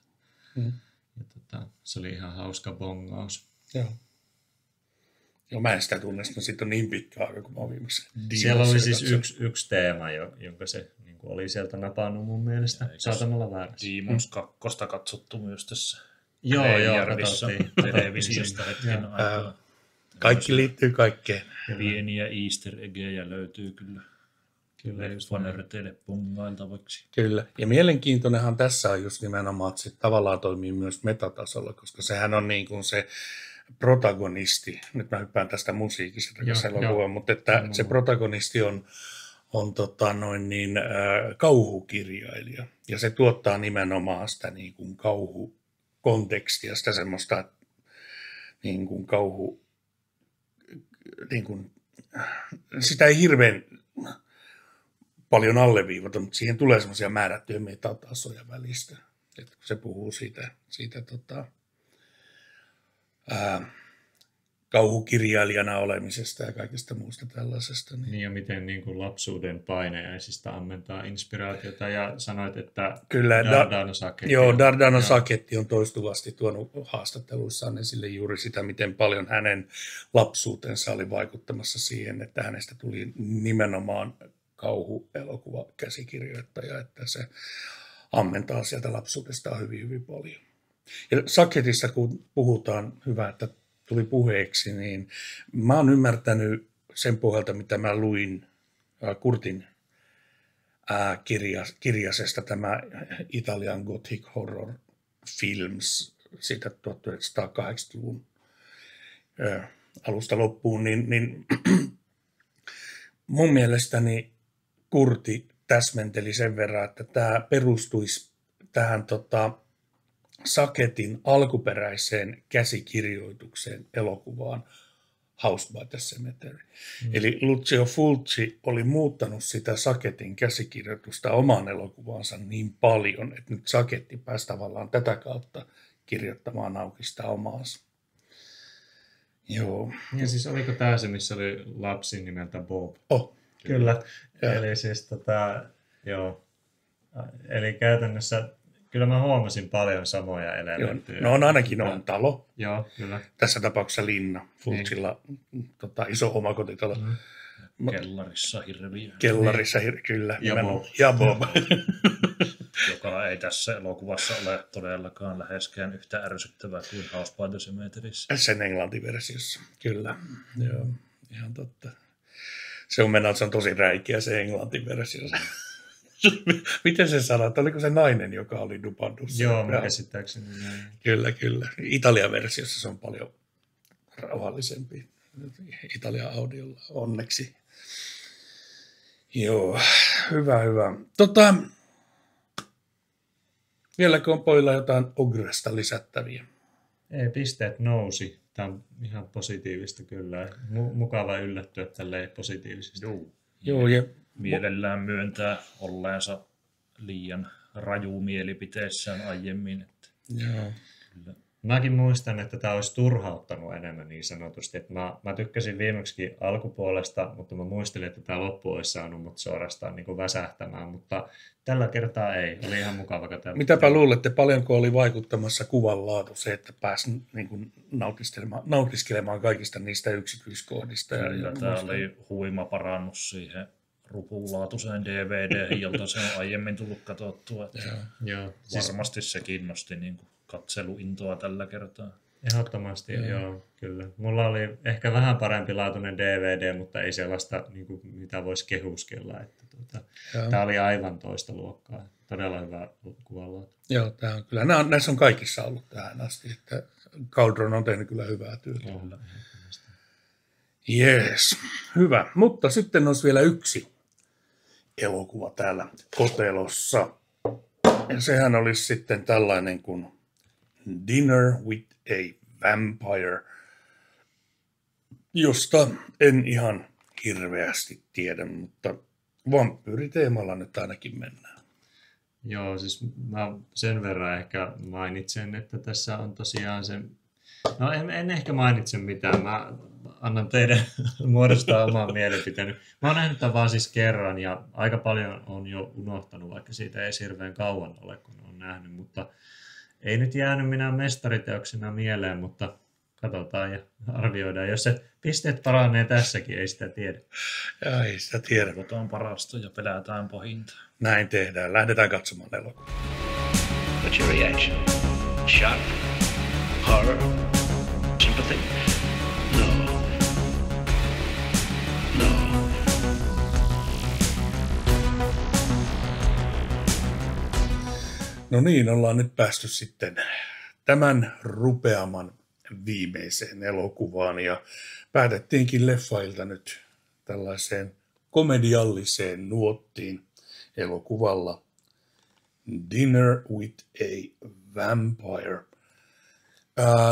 [SPEAKER 3] Ja se oli ihan hauska bongaus.
[SPEAKER 1] Joo, mä en sitä tunne, että siitä on niin pitkä aika, kun mä oon viimeksi.
[SPEAKER 3] Siellä oli siis yksi teema, jonka se niin kuin oli sieltä napannut mun mielestä. Saatan olla väärässä.
[SPEAKER 4] Demons 2 katsottu myös tässä.
[SPEAKER 3] Joo,
[SPEAKER 4] katsottiin televisiosta hetken aikaa.
[SPEAKER 1] Kaikki liittyy kaikkeen.
[SPEAKER 4] Pieniä easter eggejä löytyy kyllä. Kyllä, fanerteille pongailtavaksi.
[SPEAKER 1] Kyllä, ja mielenkiintoinenhan tässä on just nimenomaan, että se tavallaan toimii myös metatasolla, koska sehän on niin kuin se protagonisti, nyt mä hyppään tästä musiikista takaisin elokuvaan, mutta että se protagonisti on kauhukirjailija, ja se tuottaa nimenomaan sitä niin kuin kauhukontekstia, sitä semmoista niin kuin sitä ei hirveän paljon alleviivata, mutta siihen tulee semmoisia määrättyjä metatasoja välistä. Että kun se puhuu siitä kauhukirjailijana olemisesta ja kaikesta muusta tällaisesta.
[SPEAKER 3] Niin ja miten niin kuin lapsuuden paineaisista ammentaa inspiraatiota ja sanoit, että
[SPEAKER 1] kyllä,
[SPEAKER 3] Dardano Sacchetti.
[SPEAKER 1] Joo, Dardano Sacchetti on toistuvasti tuonut haastatteluissaan esille juuri sitä, miten paljon hänen lapsuutensa oli vaikuttamassa siihen, että hänestä tuli nimenomaan kauhuelokuva käsikirjoittaja, että se ammentaa sieltä lapsuudestaan hyvin, hyvin paljon. Ja Sacchettista, kun puhutaan, hyvä, että tuli puheeksi, niin mä oon ymmärtänyt sen pohjalta, mitä mä luin Kurtin kirjasesta, tämä Italian Gothic Horror Films siitä 1980-luvun alusta loppuun, niin mun mielestäni Kurti täsmenteli sen verran, että tämä perustuisi tähän Sacchettin alkuperäiseen käsikirjoitukseen elokuvaan House by the Cemetery. Eli Lucio Fulci oli muuttanut sitä Sacchettin käsikirjoitusta omaan elokuvaansa niin paljon, että nyt Sacchetti pääsi tavallaan tätä kautta kirjoittamaan auki sitä omaansa. Joo.
[SPEAKER 3] Ja siis oliko tämä se, missä oli lapsi nimeltä Bob?
[SPEAKER 1] Kyllä.
[SPEAKER 3] Eli siis joo. Eli käytännössä kyllä mä huomasin paljon samoja elementtejä.
[SPEAKER 1] No on ainakin on talo.
[SPEAKER 3] Joo, kyllä.
[SPEAKER 1] Tässä tapauksessa linna. Fulcilla iso omakotitalo.
[SPEAKER 4] Kellarissa hirviö,
[SPEAKER 1] Kellarissa, kyllä.
[SPEAKER 3] Ja
[SPEAKER 1] nimenomaan.
[SPEAKER 3] Bob.
[SPEAKER 1] Ja Bob.
[SPEAKER 4] joka ei tässä elokuvassa ole todellakaan läheskään yhtä ärsyttävää kuin House by the Cemeteryssä.
[SPEAKER 1] Sen englantiversiossa, kyllä. Joo, ihan totta. Se on tosi räikeä se englantiversio. Miten se sanoo? Oliko se nainen, joka oli dupannut?
[SPEAKER 3] Joo, mä käsittääkseni näin.
[SPEAKER 1] Kyllä, kyllä. Italian versiossa se on paljon rauhallisempi. Italian audiolla onneksi. Joo, hyvä. Vieläkö on pojilla jotain Ogresta lisättäviä?
[SPEAKER 3] Ei, pisteet nousi. Tämä on ihan positiivista kyllä. Mukava yllättyä tälleen positiivisesti.
[SPEAKER 1] Joo, ja
[SPEAKER 4] Mielellään myöntää olleensa liian raju mielipiteessään aiemmin. Että
[SPEAKER 1] joo.
[SPEAKER 4] kyllä.
[SPEAKER 3] Mäkin muistan, että tämä olisi turhauttanut enemmän niin sanotusti. Että mä tykkäsin viimeksi alkupuolesta, mutta mä muistelin, että tämä loppu olisi saanut mut suorastaan niin kuin väsähtämään. Mutta tällä kertaa ei. Oli ihan mukava katsella.
[SPEAKER 1] Mitäpä luulette, paljonko oli vaikuttamassa kuvan laatu se, että pääsi niin kuin nautiskelemaan kaikista niistä yksityiskohdista?
[SPEAKER 4] Kyllä, tämä oli huima parannus siihen rupulaatuiseen DVD, jolta se on aiemmin tullut katsottua. Että
[SPEAKER 3] Joo,
[SPEAKER 4] varmasti se kiinnosti niin kuin katseluintoa tällä kertaa.
[SPEAKER 3] Ehdottomasti, joo, kyllä. Mulla oli ehkä vähän parempi laatuinen DVD, mutta ei sellaista, niin kuin, mitä voisi kehuskella. Että, tämä oli aivan toista luokkaa. Todella hyvä kuvanlaatu.
[SPEAKER 1] Joo, tämä on kyllä. Näissä on kaikissa ollut tähän asti. Että Caudron on tehnyt kyllä hyvää työtä. Jees, hyvä. Mutta sitten olisi vielä yksi elokuva täällä kotelossa. Ja sehän olisi sitten tällainen kuin Dinner with a Vampire, josta en ihan hirveästi tiedä, mutta vampyyriteemalla nyt ainakin mennään.
[SPEAKER 3] Joo, siis mä sen verran ehkä mainitsen, että tässä on tosiaan se... No en ehkä mainitse mitään, mä annan teidän muodostaa oman mielipiteeni. Mä oon nähnyt tämän vaan siis kerran ja aika paljon on jo unohtanut, vaikka siitä ei hirveän kauan ole, kun on nähnyt, mutta ei nyt jäänyt minä mestariteoksena mieleen, mutta katsotaan ja arvioidaan. Jos se pisteet paranee tässäkin, ei sitä tiedä.
[SPEAKER 1] Ja ei sitä tiedä.
[SPEAKER 4] Toivotaan parasta ja pelätään pahinta.
[SPEAKER 1] Näin tehdään. Lähdetään katsomaan elokuvaa.
[SPEAKER 5] What's your reaction? Shock? Horror? Sympathy? No. No.
[SPEAKER 1] No niin, ollaan nyt päästy sitten tämän rupeaman viimeiseen elokuvaan ja päätettiinkin leffailta nyt tällaiseen komedialliseen nuottiin elokuvalla Dinner with a Vampire,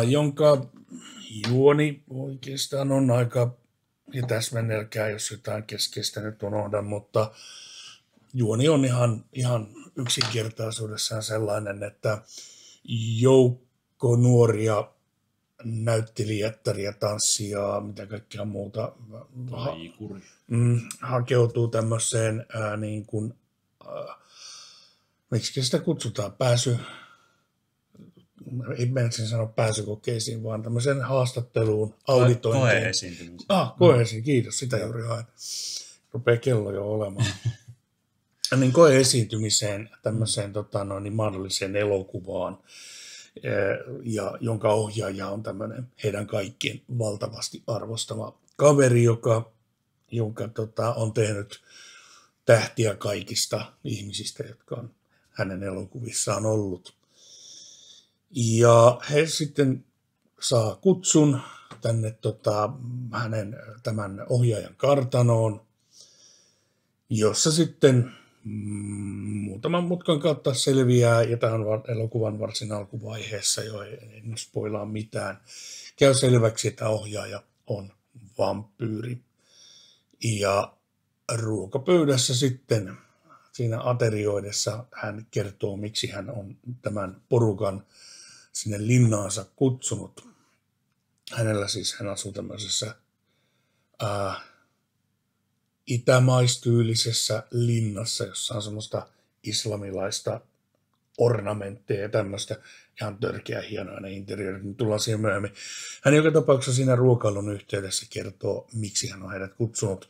[SPEAKER 1] jonka juoni oikeastaan on aika, ja täsmennelkää jos jotain keskeistä nyt unohdan, mutta juoni on ihan yksinkertaisuudessaan sellainen, että joukko nuoria näyttelijättäriä, tanssijaa, mitä kaikkea muuta hakeutuu tämmöiseen niin kuin, miksi sitä kutsutaan, ei mennäkään sanoa pääsykokeisiin, vaan tämmöiseen haastatteluun, auditointiin.
[SPEAKER 3] Koe-esiintymiseen.
[SPEAKER 1] Koe-esiin, kiitos, sitä juuri haen. Rupeaa kello jo olemaan. Niin koe-esiintymiseen tämmöiseen mahdolliseen elokuvaan, ja jonka ohjaaja on tämmöinen heidän kaikkien valtavasti arvostama kaveri, jonka on tehnyt tähtiä kaikista ihmisistä, jotka on hänen elokuvissaan ollut. Ja he sitten saa kutsun tänne hänen tämän ohjaajan kartanoon, jossa sitten muutaman mutkan kautta selviää, ja tämä on elokuvan varsin alkuvaiheessa jo, ei nyt spoilaa mitään, käy selväksi, että ohjaaja on vampyyri. Ja ruokapöydässä sitten siinä aterioidessa hän kertoo, miksi hän on tämän porukan sinne linnaansa kutsunut. Hän asuu tämmöisessä itämaistyylisessä linnassa, jossa on semmoista islamilaista ornamentteja ja tämmöistä ihan törkeä hienoa ne interiörit, niin tullaan siihen myöhemmin. Hän joka tapauksessa siinä ruokailun yhteydessä kertoo, miksi hän on heidät kutsunut.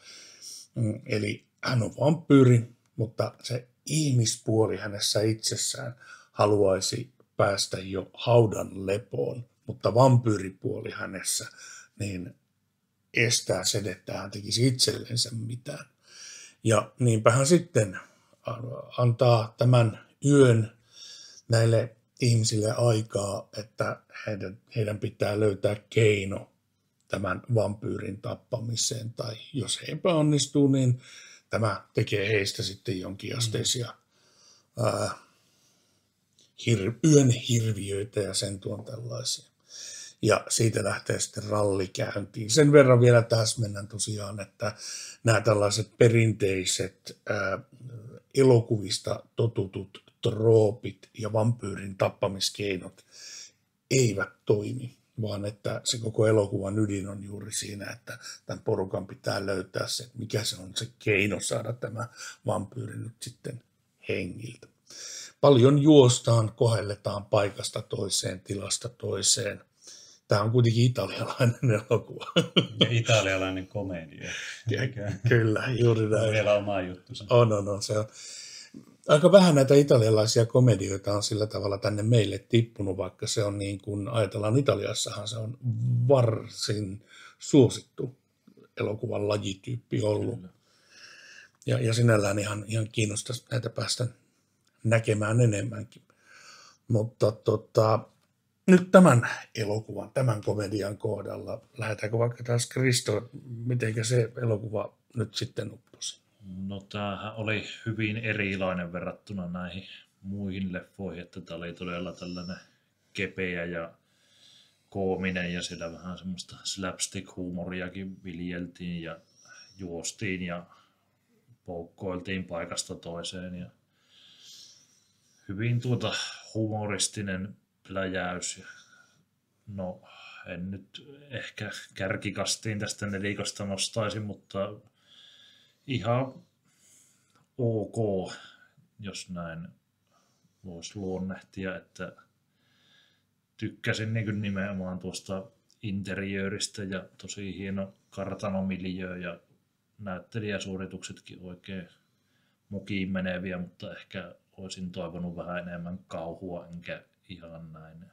[SPEAKER 1] Eli hän on vampyyri, mutta se ihmispuoli hänessä itsessään haluaisi päästä jo haudan lepoon, mutta vampyyripuoli hänessä niin estää sen, että hän tekisi itsellensä mitään. Ja niinpä hän sitten antaa tämän yön näille ihmisille aikaa, että heidän pitää löytää keino tämän vampyyrin tappamiseen, tai jos he epäonnistuu, niin tämä tekee heistä sitten jonkinasteisia yön hirviöitä ja sen tuon tällaisia. Ja siitä lähtee sitten ralli käyntiin. Sen verran vielä täsmennän tosiaan, että nämä tällaiset perinteiset elokuvista totutut troopit ja vampyyrin tappamiskeinot eivät toimi, vaan että se koko elokuvan ydin on juuri siinä, että tämän porukan pitää löytää se, mikä se on se keino saada tämä vampyyri nyt sitten hengiltä. Paljon juostaan, kohelletaan paikasta toiseen, tilasta toiseen. Tämä on kuitenkin italialainen elokuva.
[SPEAKER 3] Ja italialainen komedia.
[SPEAKER 1] Kyllä, juuri näin.
[SPEAKER 3] On vielä oma juttusa.
[SPEAKER 1] On. Se on. Aika vähän näitä italialaisia komedioita on sillä tavalla tänne meille tippunut, vaikka se on niin kuin ajatellaan Italiassahan se on varsin suosittu elokuvan lajityyppi ollut. Ja sinällään ihan kiinnostaisi näitä päästä näkemään enemmänkin. Mutta nyt tämän elokuvan, tämän komedian kohdalla, lähdetäänkö vaikka taas Kristo, miten se elokuva nyt sitten upposi?
[SPEAKER 4] No tämähän oli hyvin erilainen verrattuna näihin muihin leffoihin, että tämä oli todella tällainen kepeä ja koominen ja siellä vähän semmoista slapstick-huumoriakin viljeltiin ja juostiin ja poukkoiltiin paikasta toiseen ja hyvin humoristinen pläjäys. No en nyt ehkä kärkikastiin tästä nelikosta nostaisin, mutta ihan ok, jos näin voisi luonnehtia, että tykkäsin niin nimenomaan tuosta interiööristä ja tosi hieno kartanomiljöö ja näyttelijäsuorituksetkin oikein mukiin meneviä, mutta ehkä olisin toivonut vähän enemmän kauhua, enkä ihan näin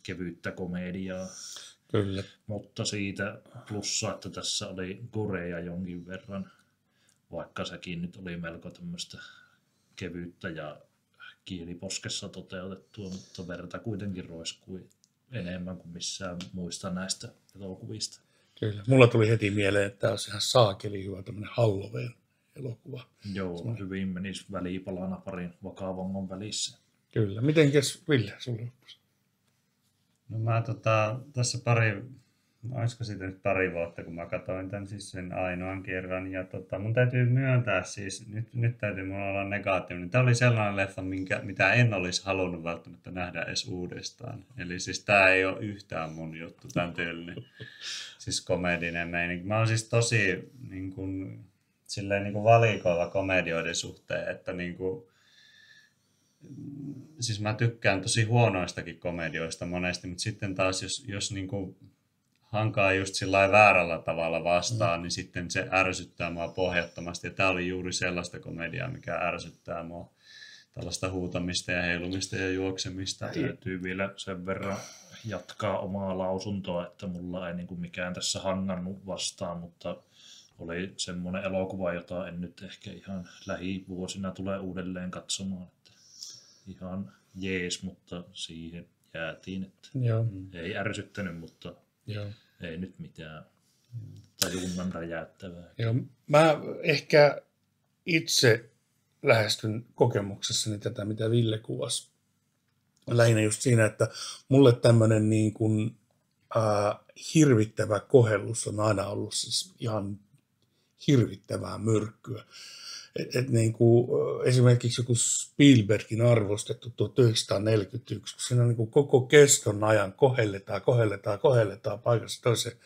[SPEAKER 4] kevyyttä komediaa.
[SPEAKER 1] Kyllä.
[SPEAKER 4] Mutta siitä plussaa, että tässä oli gorea jonkin verran, vaikka sekin nyt oli melko tämmöistä kevyyttä ja kieliposkessa toteutettua, mutta verta kuitenkin roiskui enemmän kuin missään muista näistä elokuvista.
[SPEAKER 1] Kyllä. Mulla tuli heti mieleen, että tämä olisi ihan saakeli hyvä tämmöinen Halloween-elokuva.
[SPEAKER 4] Joo, hyvin menisi välipalana parin vakavamman välissä.
[SPEAKER 1] Kyllä. Mitenkäs Ville, sulle upposi?
[SPEAKER 3] No mä tässä olisiko siitä nyt pari vuotta, kun mä katsoin tämän siis sen ainoan kerran. Ja mun täytyy myöntää siis, nyt täytyy mulla olla negatiivinen. Tämä oli sellainen leffa, mitä en olisi halunnut välttämättä nähdä edes uudestaan. Eli siis tää ei ole yhtään mun juttu, tämän tyylinen siis komedinen meininki. Mä oon siis tosi niin kuin, silleen niin kuin valikoiva komedioiden suhteen, että niin kuin, siis mä tykkään tosi huonoistakin komedioista monesti, mutta sitten taas jos niin kuin hankaa just sillä väärällä tavalla vastaan, niin sitten se ärsyttää mua pohjattomasti. Ja tää oli juuri sellaista komediaa, mikä ärsyttää mua. Tällaista huutamista ja heilumista ja juoksemista.
[SPEAKER 4] Täytyy vielä sen verran jatkaa omaa lausuntoa, että mulla ei niin kuin mikään tässä hangannut vastaan, mutta oli semmoinen elokuva, jota en nyt ehkä ihan lähivuosina tule uudelleen katsomaan. Että ihan jees, mutta siihen jäätiin. Että ei ärsyttänyt, mutta ei nyt mitään tajunnan räjäyttävää.
[SPEAKER 1] Joo, mä ehkä itse lähestyn kokemuksessani tätä, mitä Ville kuvasi. Lähinnä just siinä, että mulle tämmöinen niin kuin, hirvittävä kohellus on aina ollut siis ihan hirvittävää myrkkyä. Niin kuin, esimerkiksi joku Spielbergin arvostettu 1941, kun siinä on niin kuin koko keston ajan kohelletaan paikassa toiseen.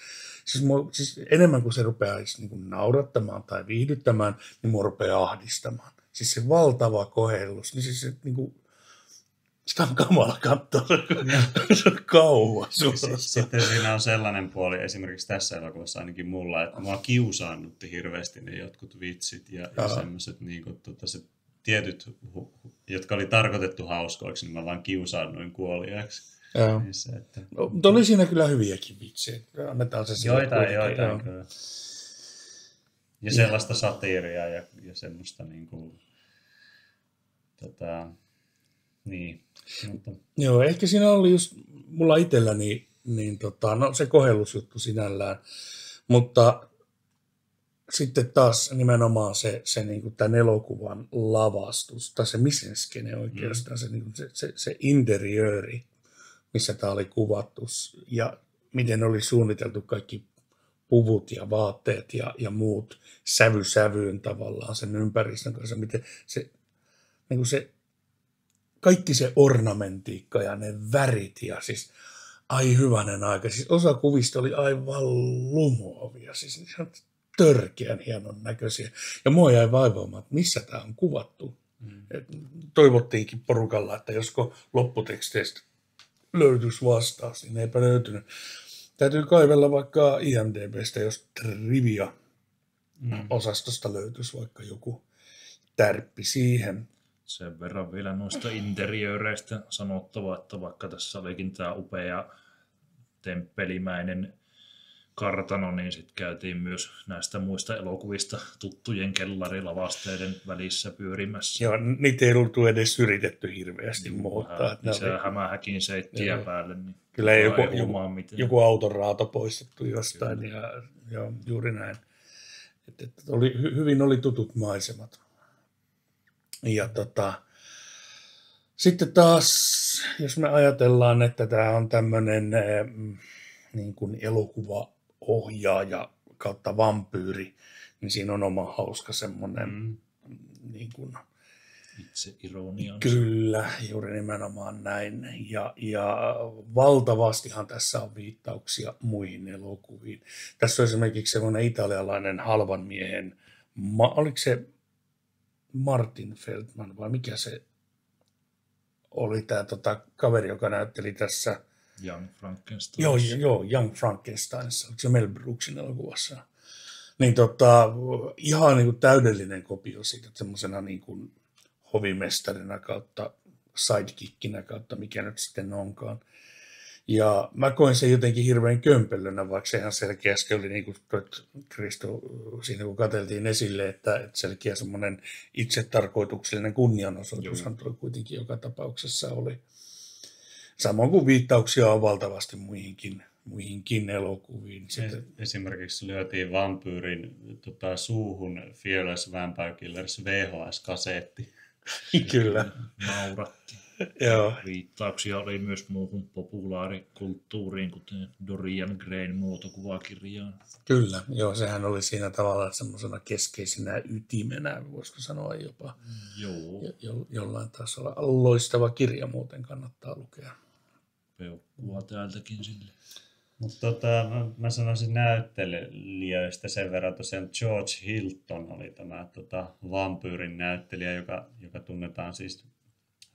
[SPEAKER 1] Siis enemmän kuin se rupeaa niin kuin naurattamaan tai viihdyttämään, niin mua rupeaa ahdistamaan. Siis se valtava kohellus, niin siis niin kuin, Sitä on kamala katsoa, se on kauan suorastaan.
[SPEAKER 3] Sitten siinä on sellainen puoli, esimerkiksi tässä elokuvassa ainakin mulla, että mua kiusaannutti hirveästi ne jotkut vitsit ja semmoiset niin kuin, se tietyt, jotka oli tarkoitettu hauskoiksi, niin mä vaan kiusaannuin kuoliaiksi.
[SPEAKER 1] Joo.
[SPEAKER 3] Niissä, että...
[SPEAKER 1] No, mutta oli siinä kyllä hyviäkin vitsejä. Annetaan se
[SPEAKER 3] Joitain kyllä. Ja sellaista satiiria ja semmoista niin kuin, niin. Mutta...
[SPEAKER 1] Joo, ehkä siinä oli just mulla itselläni no se kohellusjuttu sinällään, mutta sitten taas nimenomaan se niin kuin tämän elokuvan lavastus, tai se misenskene oikeastaan, se interiööri, missä tämä oli kuvattu, ja miten oli suunniteltu kaikki puvut ja vaatteet ja muut sävyyn tavallaan sen ympäristön kanssa, miten se, niin kuin se kaikki se ornamentiikka ja ne värit ja siis ai hyvänen aika. Siis osa kuvista oli aivan lumoavia, siis törkeän hienon näköisiä. Ja mua jäi vaivaamaan, että missä tämä on kuvattu. Toivottiinkin porukalla, että josko lopputeksteistä löytyisi vastaus, niin eipä löytynyt. Täytyy kaivella vaikka IMDb:stä, jos trivia-osastosta löytyisi vaikka joku tärppi siihen.
[SPEAKER 4] Sen verran vielä noista interiööreistä sanottava, että vaikka tässä olikin tämä upea temppelimäinen kartano, niin sitten käytiin myös näistä muista elokuvista tuttujen kellarilavasteiden välissä pyörimässä.
[SPEAKER 1] Joo, niitä ei ollut edes yritetty hirveästi muuttaa.
[SPEAKER 4] Lisää hämähäkin seittiä päälle. Niin
[SPEAKER 1] kyllä joku auton raato poistettu jostain ja juuri näin. Hyvin oli tutut maisemat. Ja sitten taas, jos me ajatellaan, että tämä on tämmöinen niin kuin elokuvaohjaaja kautta vampyyri, niin siinä on oma hauska semmoinen niin kuin,
[SPEAKER 4] itse ironia.
[SPEAKER 1] Kyllä, juuri nimenomaan näin. Ja valtavastihan tässä on viittauksia muihin elokuviin. Tässä on esimerkiksi semmoinen italialainen halvan miehen, oliko se Martin Feldman vai mikä se oli tämä kaveri, joka näytteli tässä
[SPEAKER 4] Young Frankenstein.
[SPEAKER 1] Joo, Young Frankensteinissa, oliko se Mel Brooksin elokuvassa. Niin ihan niin kuin täydellinen kopio siitä, semmoisena niin kuin hovimestarina kautta sidekickinä kautta, mikä nyt sitten onkaan. Ja mä koin sen jotenkin hirveän kömpelönä, vaikka se ihan selkeästi oli niin kuin Kristo siinä kun katseltiin esille, että selkeä semmoinen itsetarkoituksellinen kunnianosoitushan toi kuitenkin joka tapauksessa oli. Samoin kuin viittauksia on valtavasti muihinkin elokuviin.
[SPEAKER 3] Esimerkiksi lyötiin vampyyrin suuhun Fearless Vampire Killers VHS-kasetti.
[SPEAKER 1] Kyllä.
[SPEAKER 4] Nauratti.
[SPEAKER 1] Joo.
[SPEAKER 4] Viittauksia oli myös muuhun populaarikulttuuriin, kuten Dorian Grayn muotokuvakirjaan.
[SPEAKER 1] Kyllä, joo, sehän oli siinä tavallaan semmoisena keskeisenä ytimenä, voisiko sanoa jopa.
[SPEAKER 4] Joo.
[SPEAKER 1] Jollain tasolla. Loistava kirja muuten kannattaa lukea.
[SPEAKER 4] Peukkua täältäkin sille.
[SPEAKER 3] Mutta mä sanoisin näyttelijöistä sen verran, tosiaan George Hilton oli tämä vampyyrin näyttelijä, joka tunnetaan siis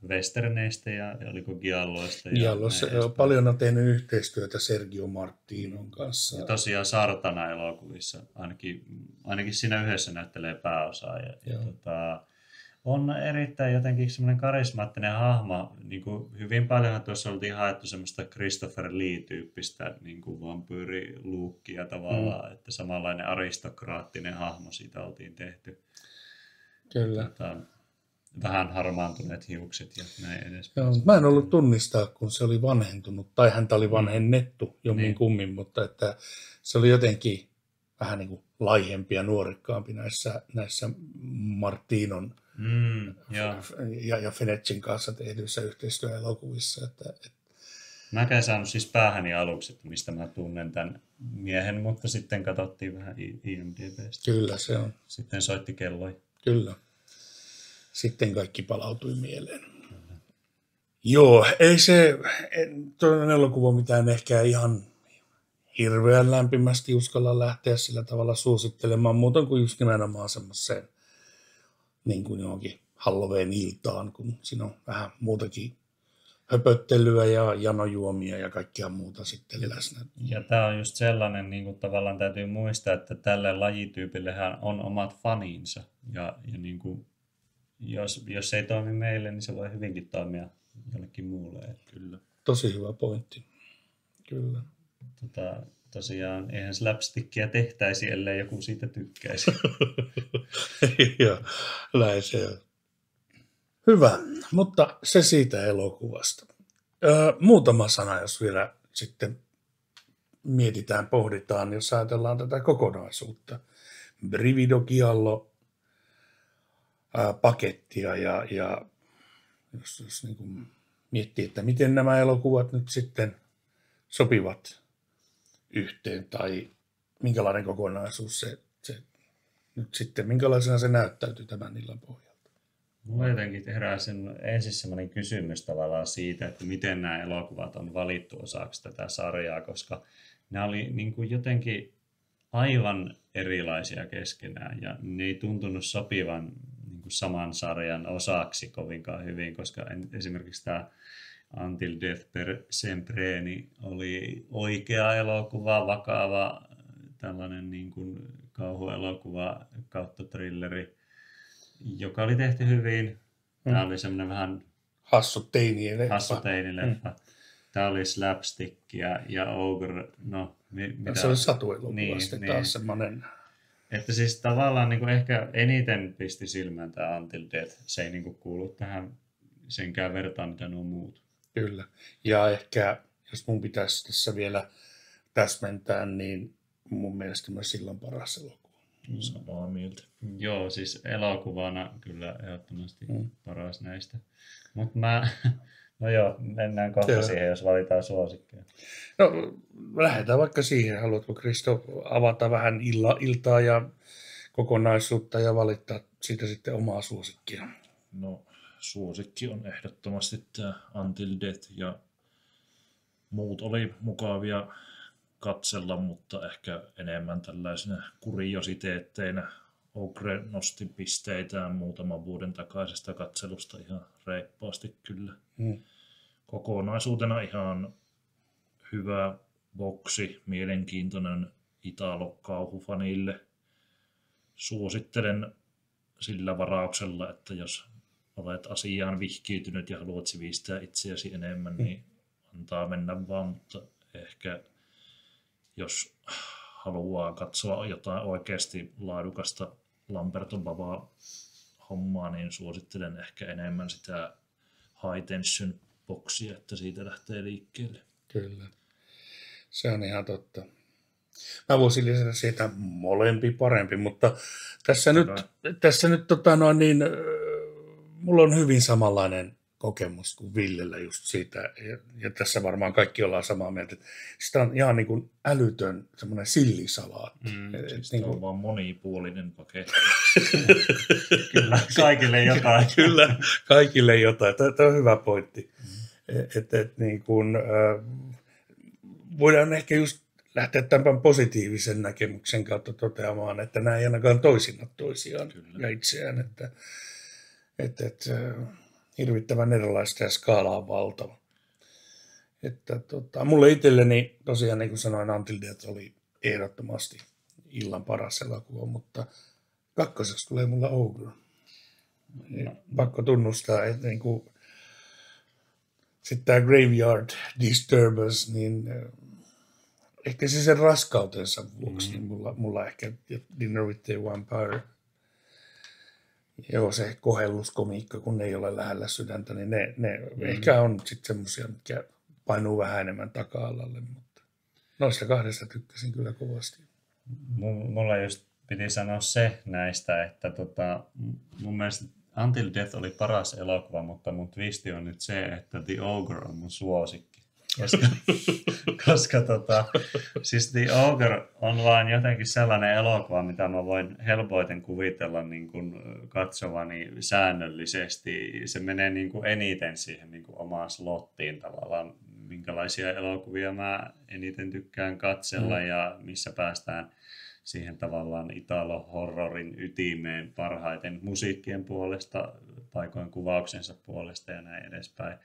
[SPEAKER 3] westerneistä ja oliko Gialloista.
[SPEAKER 1] Giallossa paljon on tehnyt yhteistyötä Sergio Martinon kanssa.
[SPEAKER 3] Ja tosiaan Sartana-elokuvissa, ainakin siinä yhdessä näyttelee pääosaa. On erittäin jotenkin semmoinen karismaattinen hahmo. Niin kuin hyvin paljon tuossa oltiin haettu semmoista Christopher Lee-tyyppistä niin kuin vampyyriluukkia tavallaan, että samanlainen aristokraattinen hahmo siitä oltiin tehty.
[SPEAKER 1] Kyllä.
[SPEAKER 3] Vähän harmaantuneet hiukset ja näin edespäin.
[SPEAKER 1] Joo, mä en ollut tunnistaa, kun se oli vanhentunut, tai häntä oli vanhennettu jommin kummin, mutta että se oli jotenkin vähän niin kuin laihempi ja nuorekkaampi näissä Martinon ja Fenecin kanssa tehdyissä yhteistyöelokuvissa.
[SPEAKER 3] Mäkään saanut siis päähäni aluksi, että mistä mä tunnen tämän miehen, mutta sitten katsottiin vähän IMDb:stä.
[SPEAKER 1] Kyllä se on.
[SPEAKER 3] Sitten soitti kelloi.
[SPEAKER 1] Kyllä. Sitten kaikki palautui mieleen. Joo, ei se toinen elokuva mitään ehkä ihan hirveän lämpimästi uskalla lähteä sillä tavalla suosittelemaan, muuta kuin just nimenomaan semmoiseen niin kuin johonkin Halloween-iltaan, kun siinä on vähän muutakin höpöttelyä ja janojuomia ja kaikkea muuta sitten läsnä.
[SPEAKER 3] Ja tämä on just sellainen, niin kuin tavallaan täytyy muistaa, että tälle lajityypillehän on omat faninsa. Ja niin kuin, jos ei toimi meille, niin se voi hyvinkin toimia jollekin muulle.
[SPEAKER 4] Kyllä.
[SPEAKER 1] Tosi hyvä pointti. Kyllä.
[SPEAKER 3] Tosiaan, eihän slapstickia tehtäisi, ellei joku siitä tykkäisi.
[SPEAKER 1] Ja näin se on. Hyvä, mutta se siitä elokuvasta. Muutama sana, jos vielä sitten mietitään, pohditaan, jos ajatellaan tätä kokonaisuutta. Brivido Giallo pakettia ja jos niin kuin miettii, että miten nämä elokuvat nyt sitten sopivat yhteen tai minkälainen kokonaisuus se nyt sitten, minkälaisena se näyttäytyy tämän illan pohjalta.
[SPEAKER 3] Mulla jotenkin herää ensin sellainen kysymys tavallaan siitä, että miten nämä elokuvat on valittu osaksi tätä sarjaa, koska nämä oli niin kuin jotenkin aivan erilaisia keskenään ja ne ei tuntunut sopivan niin kuin saman sarjan osaksi kovinkaan hyvin, koska esimerkiksi tämä Until Death per Sempre niin oli oikea elokuva, vakava tällainen niin kuin kauhuelokuva kautta thrilleri, joka oli tehty hyvin. Tämä oli semmoinen vähän
[SPEAKER 1] hassu teinileffa.
[SPEAKER 3] Tämä oli slapstickia ja Ogre,
[SPEAKER 1] se oli satuelokuva
[SPEAKER 3] niin,
[SPEAKER 1] sitten
[SPEAKER 3] niin.
[SPEAKER 1] Taas semmoinen.
[SPEAKER 3] Että siis tavallaan niin kuin ehkä eniten pisti silmään tämä Until Death. Se ei niin kuin kuulu tähän senkään vertaan, mitä nuo muut.
[SPEAKER 1] Kyllä. Ja ehkä, jos mun pitäisi tässä vielä täsmentää, niin mun mielestä myös silloin paras elokuva.
[SPEAKER 4] Samaa mieltä.
[SPEAKER 3] Joo, siis elokuvana kyllä ehdottomasti paras näistä. Mutta mennään kohta siihen, jos valitaan suosikkeja.
[SPEAKER 1] No, lähdetään vaikka siihen. Haluatko, Kristo, avata vähän iltaa ja kokonaisuutta ja valittaa siitä sitten omaa suosikkia?
[SPEAKER 4] No, suosikki on ehdottomasti tämä Until Death ja muut oli mukavia katsella, mutta ehkä enemmän tällaisena kuriositeetteina. Ogre nosti pisteitään muutaman vuoden takaisesta katselusta ihan reippaasti kyllä. Kokonaisuutena ihan hyvä boksi, mielenkiintoinen Italo-kauhufanille. Suosittelen sillä varauksella, että jos olet asiaan vihkiytynyt ja haluat sivistää itseäsi enemmän, niin antaa mennä vaan, mutta ehkä jos haluaa katsoa jotain oikeasti laadukasta Lamberto Bavaa hommaa, niin suosittelen ehkä enemmän sitä High Tension boksia, että siitä lähtee liikkeelle.
[SPEAKER 1] Kyllä, se on ihan totta. Mä voisin lisätä siitä molempi parempi, mutta tässä nyt mulla on hyvin samanlainen kokemus kuin Villellä just siitä, ja tässä varmaan kaikki ollaan samaa mieltä, että sitä on ihan niin kuin älytön semmoinen sillisalaatti.
[SPEAKER 4] Siis niin kuin on vaan monipuolinen paketti.
[SPEAKER 3] Kyllä, kaikille jotain.
[SPEAKER 1] Kyllä, kaikille jotain. Tämä on hyvä pointti. Niin kuin, voidaan ehkä just lähteä tämän positiivisen näkemyksen kautta toteamaan, että nämä ei ainakaan toisinna toisiaan ja itseään, että hirvittävän erilaista ja skaala on valtava. Että mulle itselleni tosiaan, niin kuin sanoin, Until Death oli ehdottomasti illan paras elokuva, mutta kakkoseksi tulee mulla Ogre. Pakko tunnustaa, että niin kuin, sitten tämä Graveyard Disturbance, niin ehkä se sen raskautensa vuoksi, niin mulla ehkä Dinner with the Vampire. Joo, se kohelluskomiikka, kun ne ei ole lähellä sydäntä, niin ne ehkä on sitten semmoisia, mitkä painuu vähän enemmän taka-alalle, mutta noista kahdesta tykkäsin kyllä kovasti.
[SPEAKER 3] Mulla just piti sanoa se näistä, että mun mielestä Until Death oli paras elokuva, mutta mun twisti on nyt se, että The Ogre on mun suosikki. Koska siis The Ogre on vaan jotenkin sellainen elokuva, mitä mä voin helpoiten kuvitella niin kuin katsovani säännöllisesti. Se menee niin kuin eniten siihen niin kuin omaan slottiin tavallaan, minkälaisia elokuvia mä eniten tykkään katsella ja missä päästään siihen tavallaan Italo-horrorin ytimeen parhaiten musiikkien puolesta, paikoin kuvauksensa puolesta ja näin edespäin.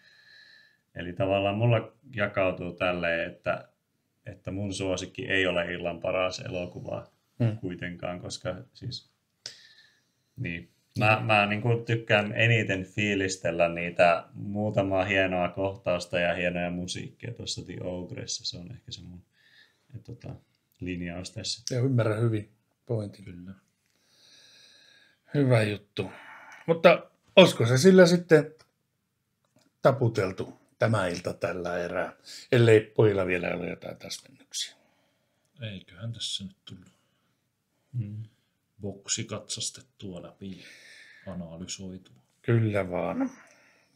[SPEAKER 3] Eli tavallaan mulla jakautuu tälleen, että mun suosikki ei ole illan paras elokuva kuitenkaan, koska siis niin. Mä niin kuin tykkään eniten fiilistellä niitä muutamaa hienoa kohtausta ja hienoja musiikkia tuossa The Ogressa. Se on ehkä se mun linjaus tässä.
[SPEAKER 1] Ja ymmärrän hyvin pointin.
[SPEAKER 4] Kyllä.
[SPEAKER 1] Hyvä juttu. Mutta olisiko se sillä sitten taputeltu tämä ilta tällä erää, ellei pojilla vielä ole jotain täsmennyksiä?
[SPEAKER 4] Eiköhän tässä nyt tullut boksi katsastettua läpi, analysoitua.
[SPEAKER 1] Kyllä vaan.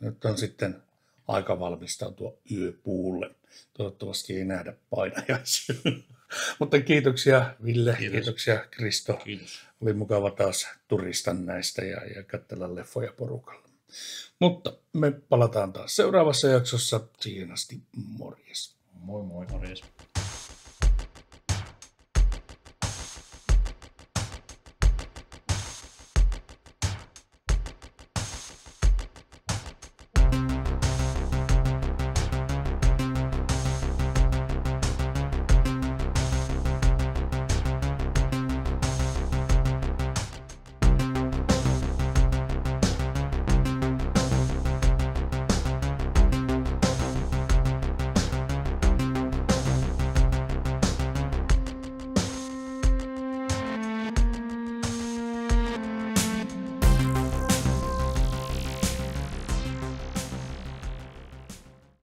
[SPEAKER 1] Nyt on sitten aika valmistautua yöpuulle. Toivottavasti ei nähdä painajaisia. Mutta kiitoksia Ville, kiitoksia Kristo.
[SPEAKER 4] Kiitos.
[SPEAKER 1] Oli mukava taas turistan näistä ja katsella leffoja porukalla. Mutta me palataan taas seuraavassa jaksossa. Siihen asti morjes.
[SPEAKER 4] Moi moi.
[SPEAKER 3] Morjes.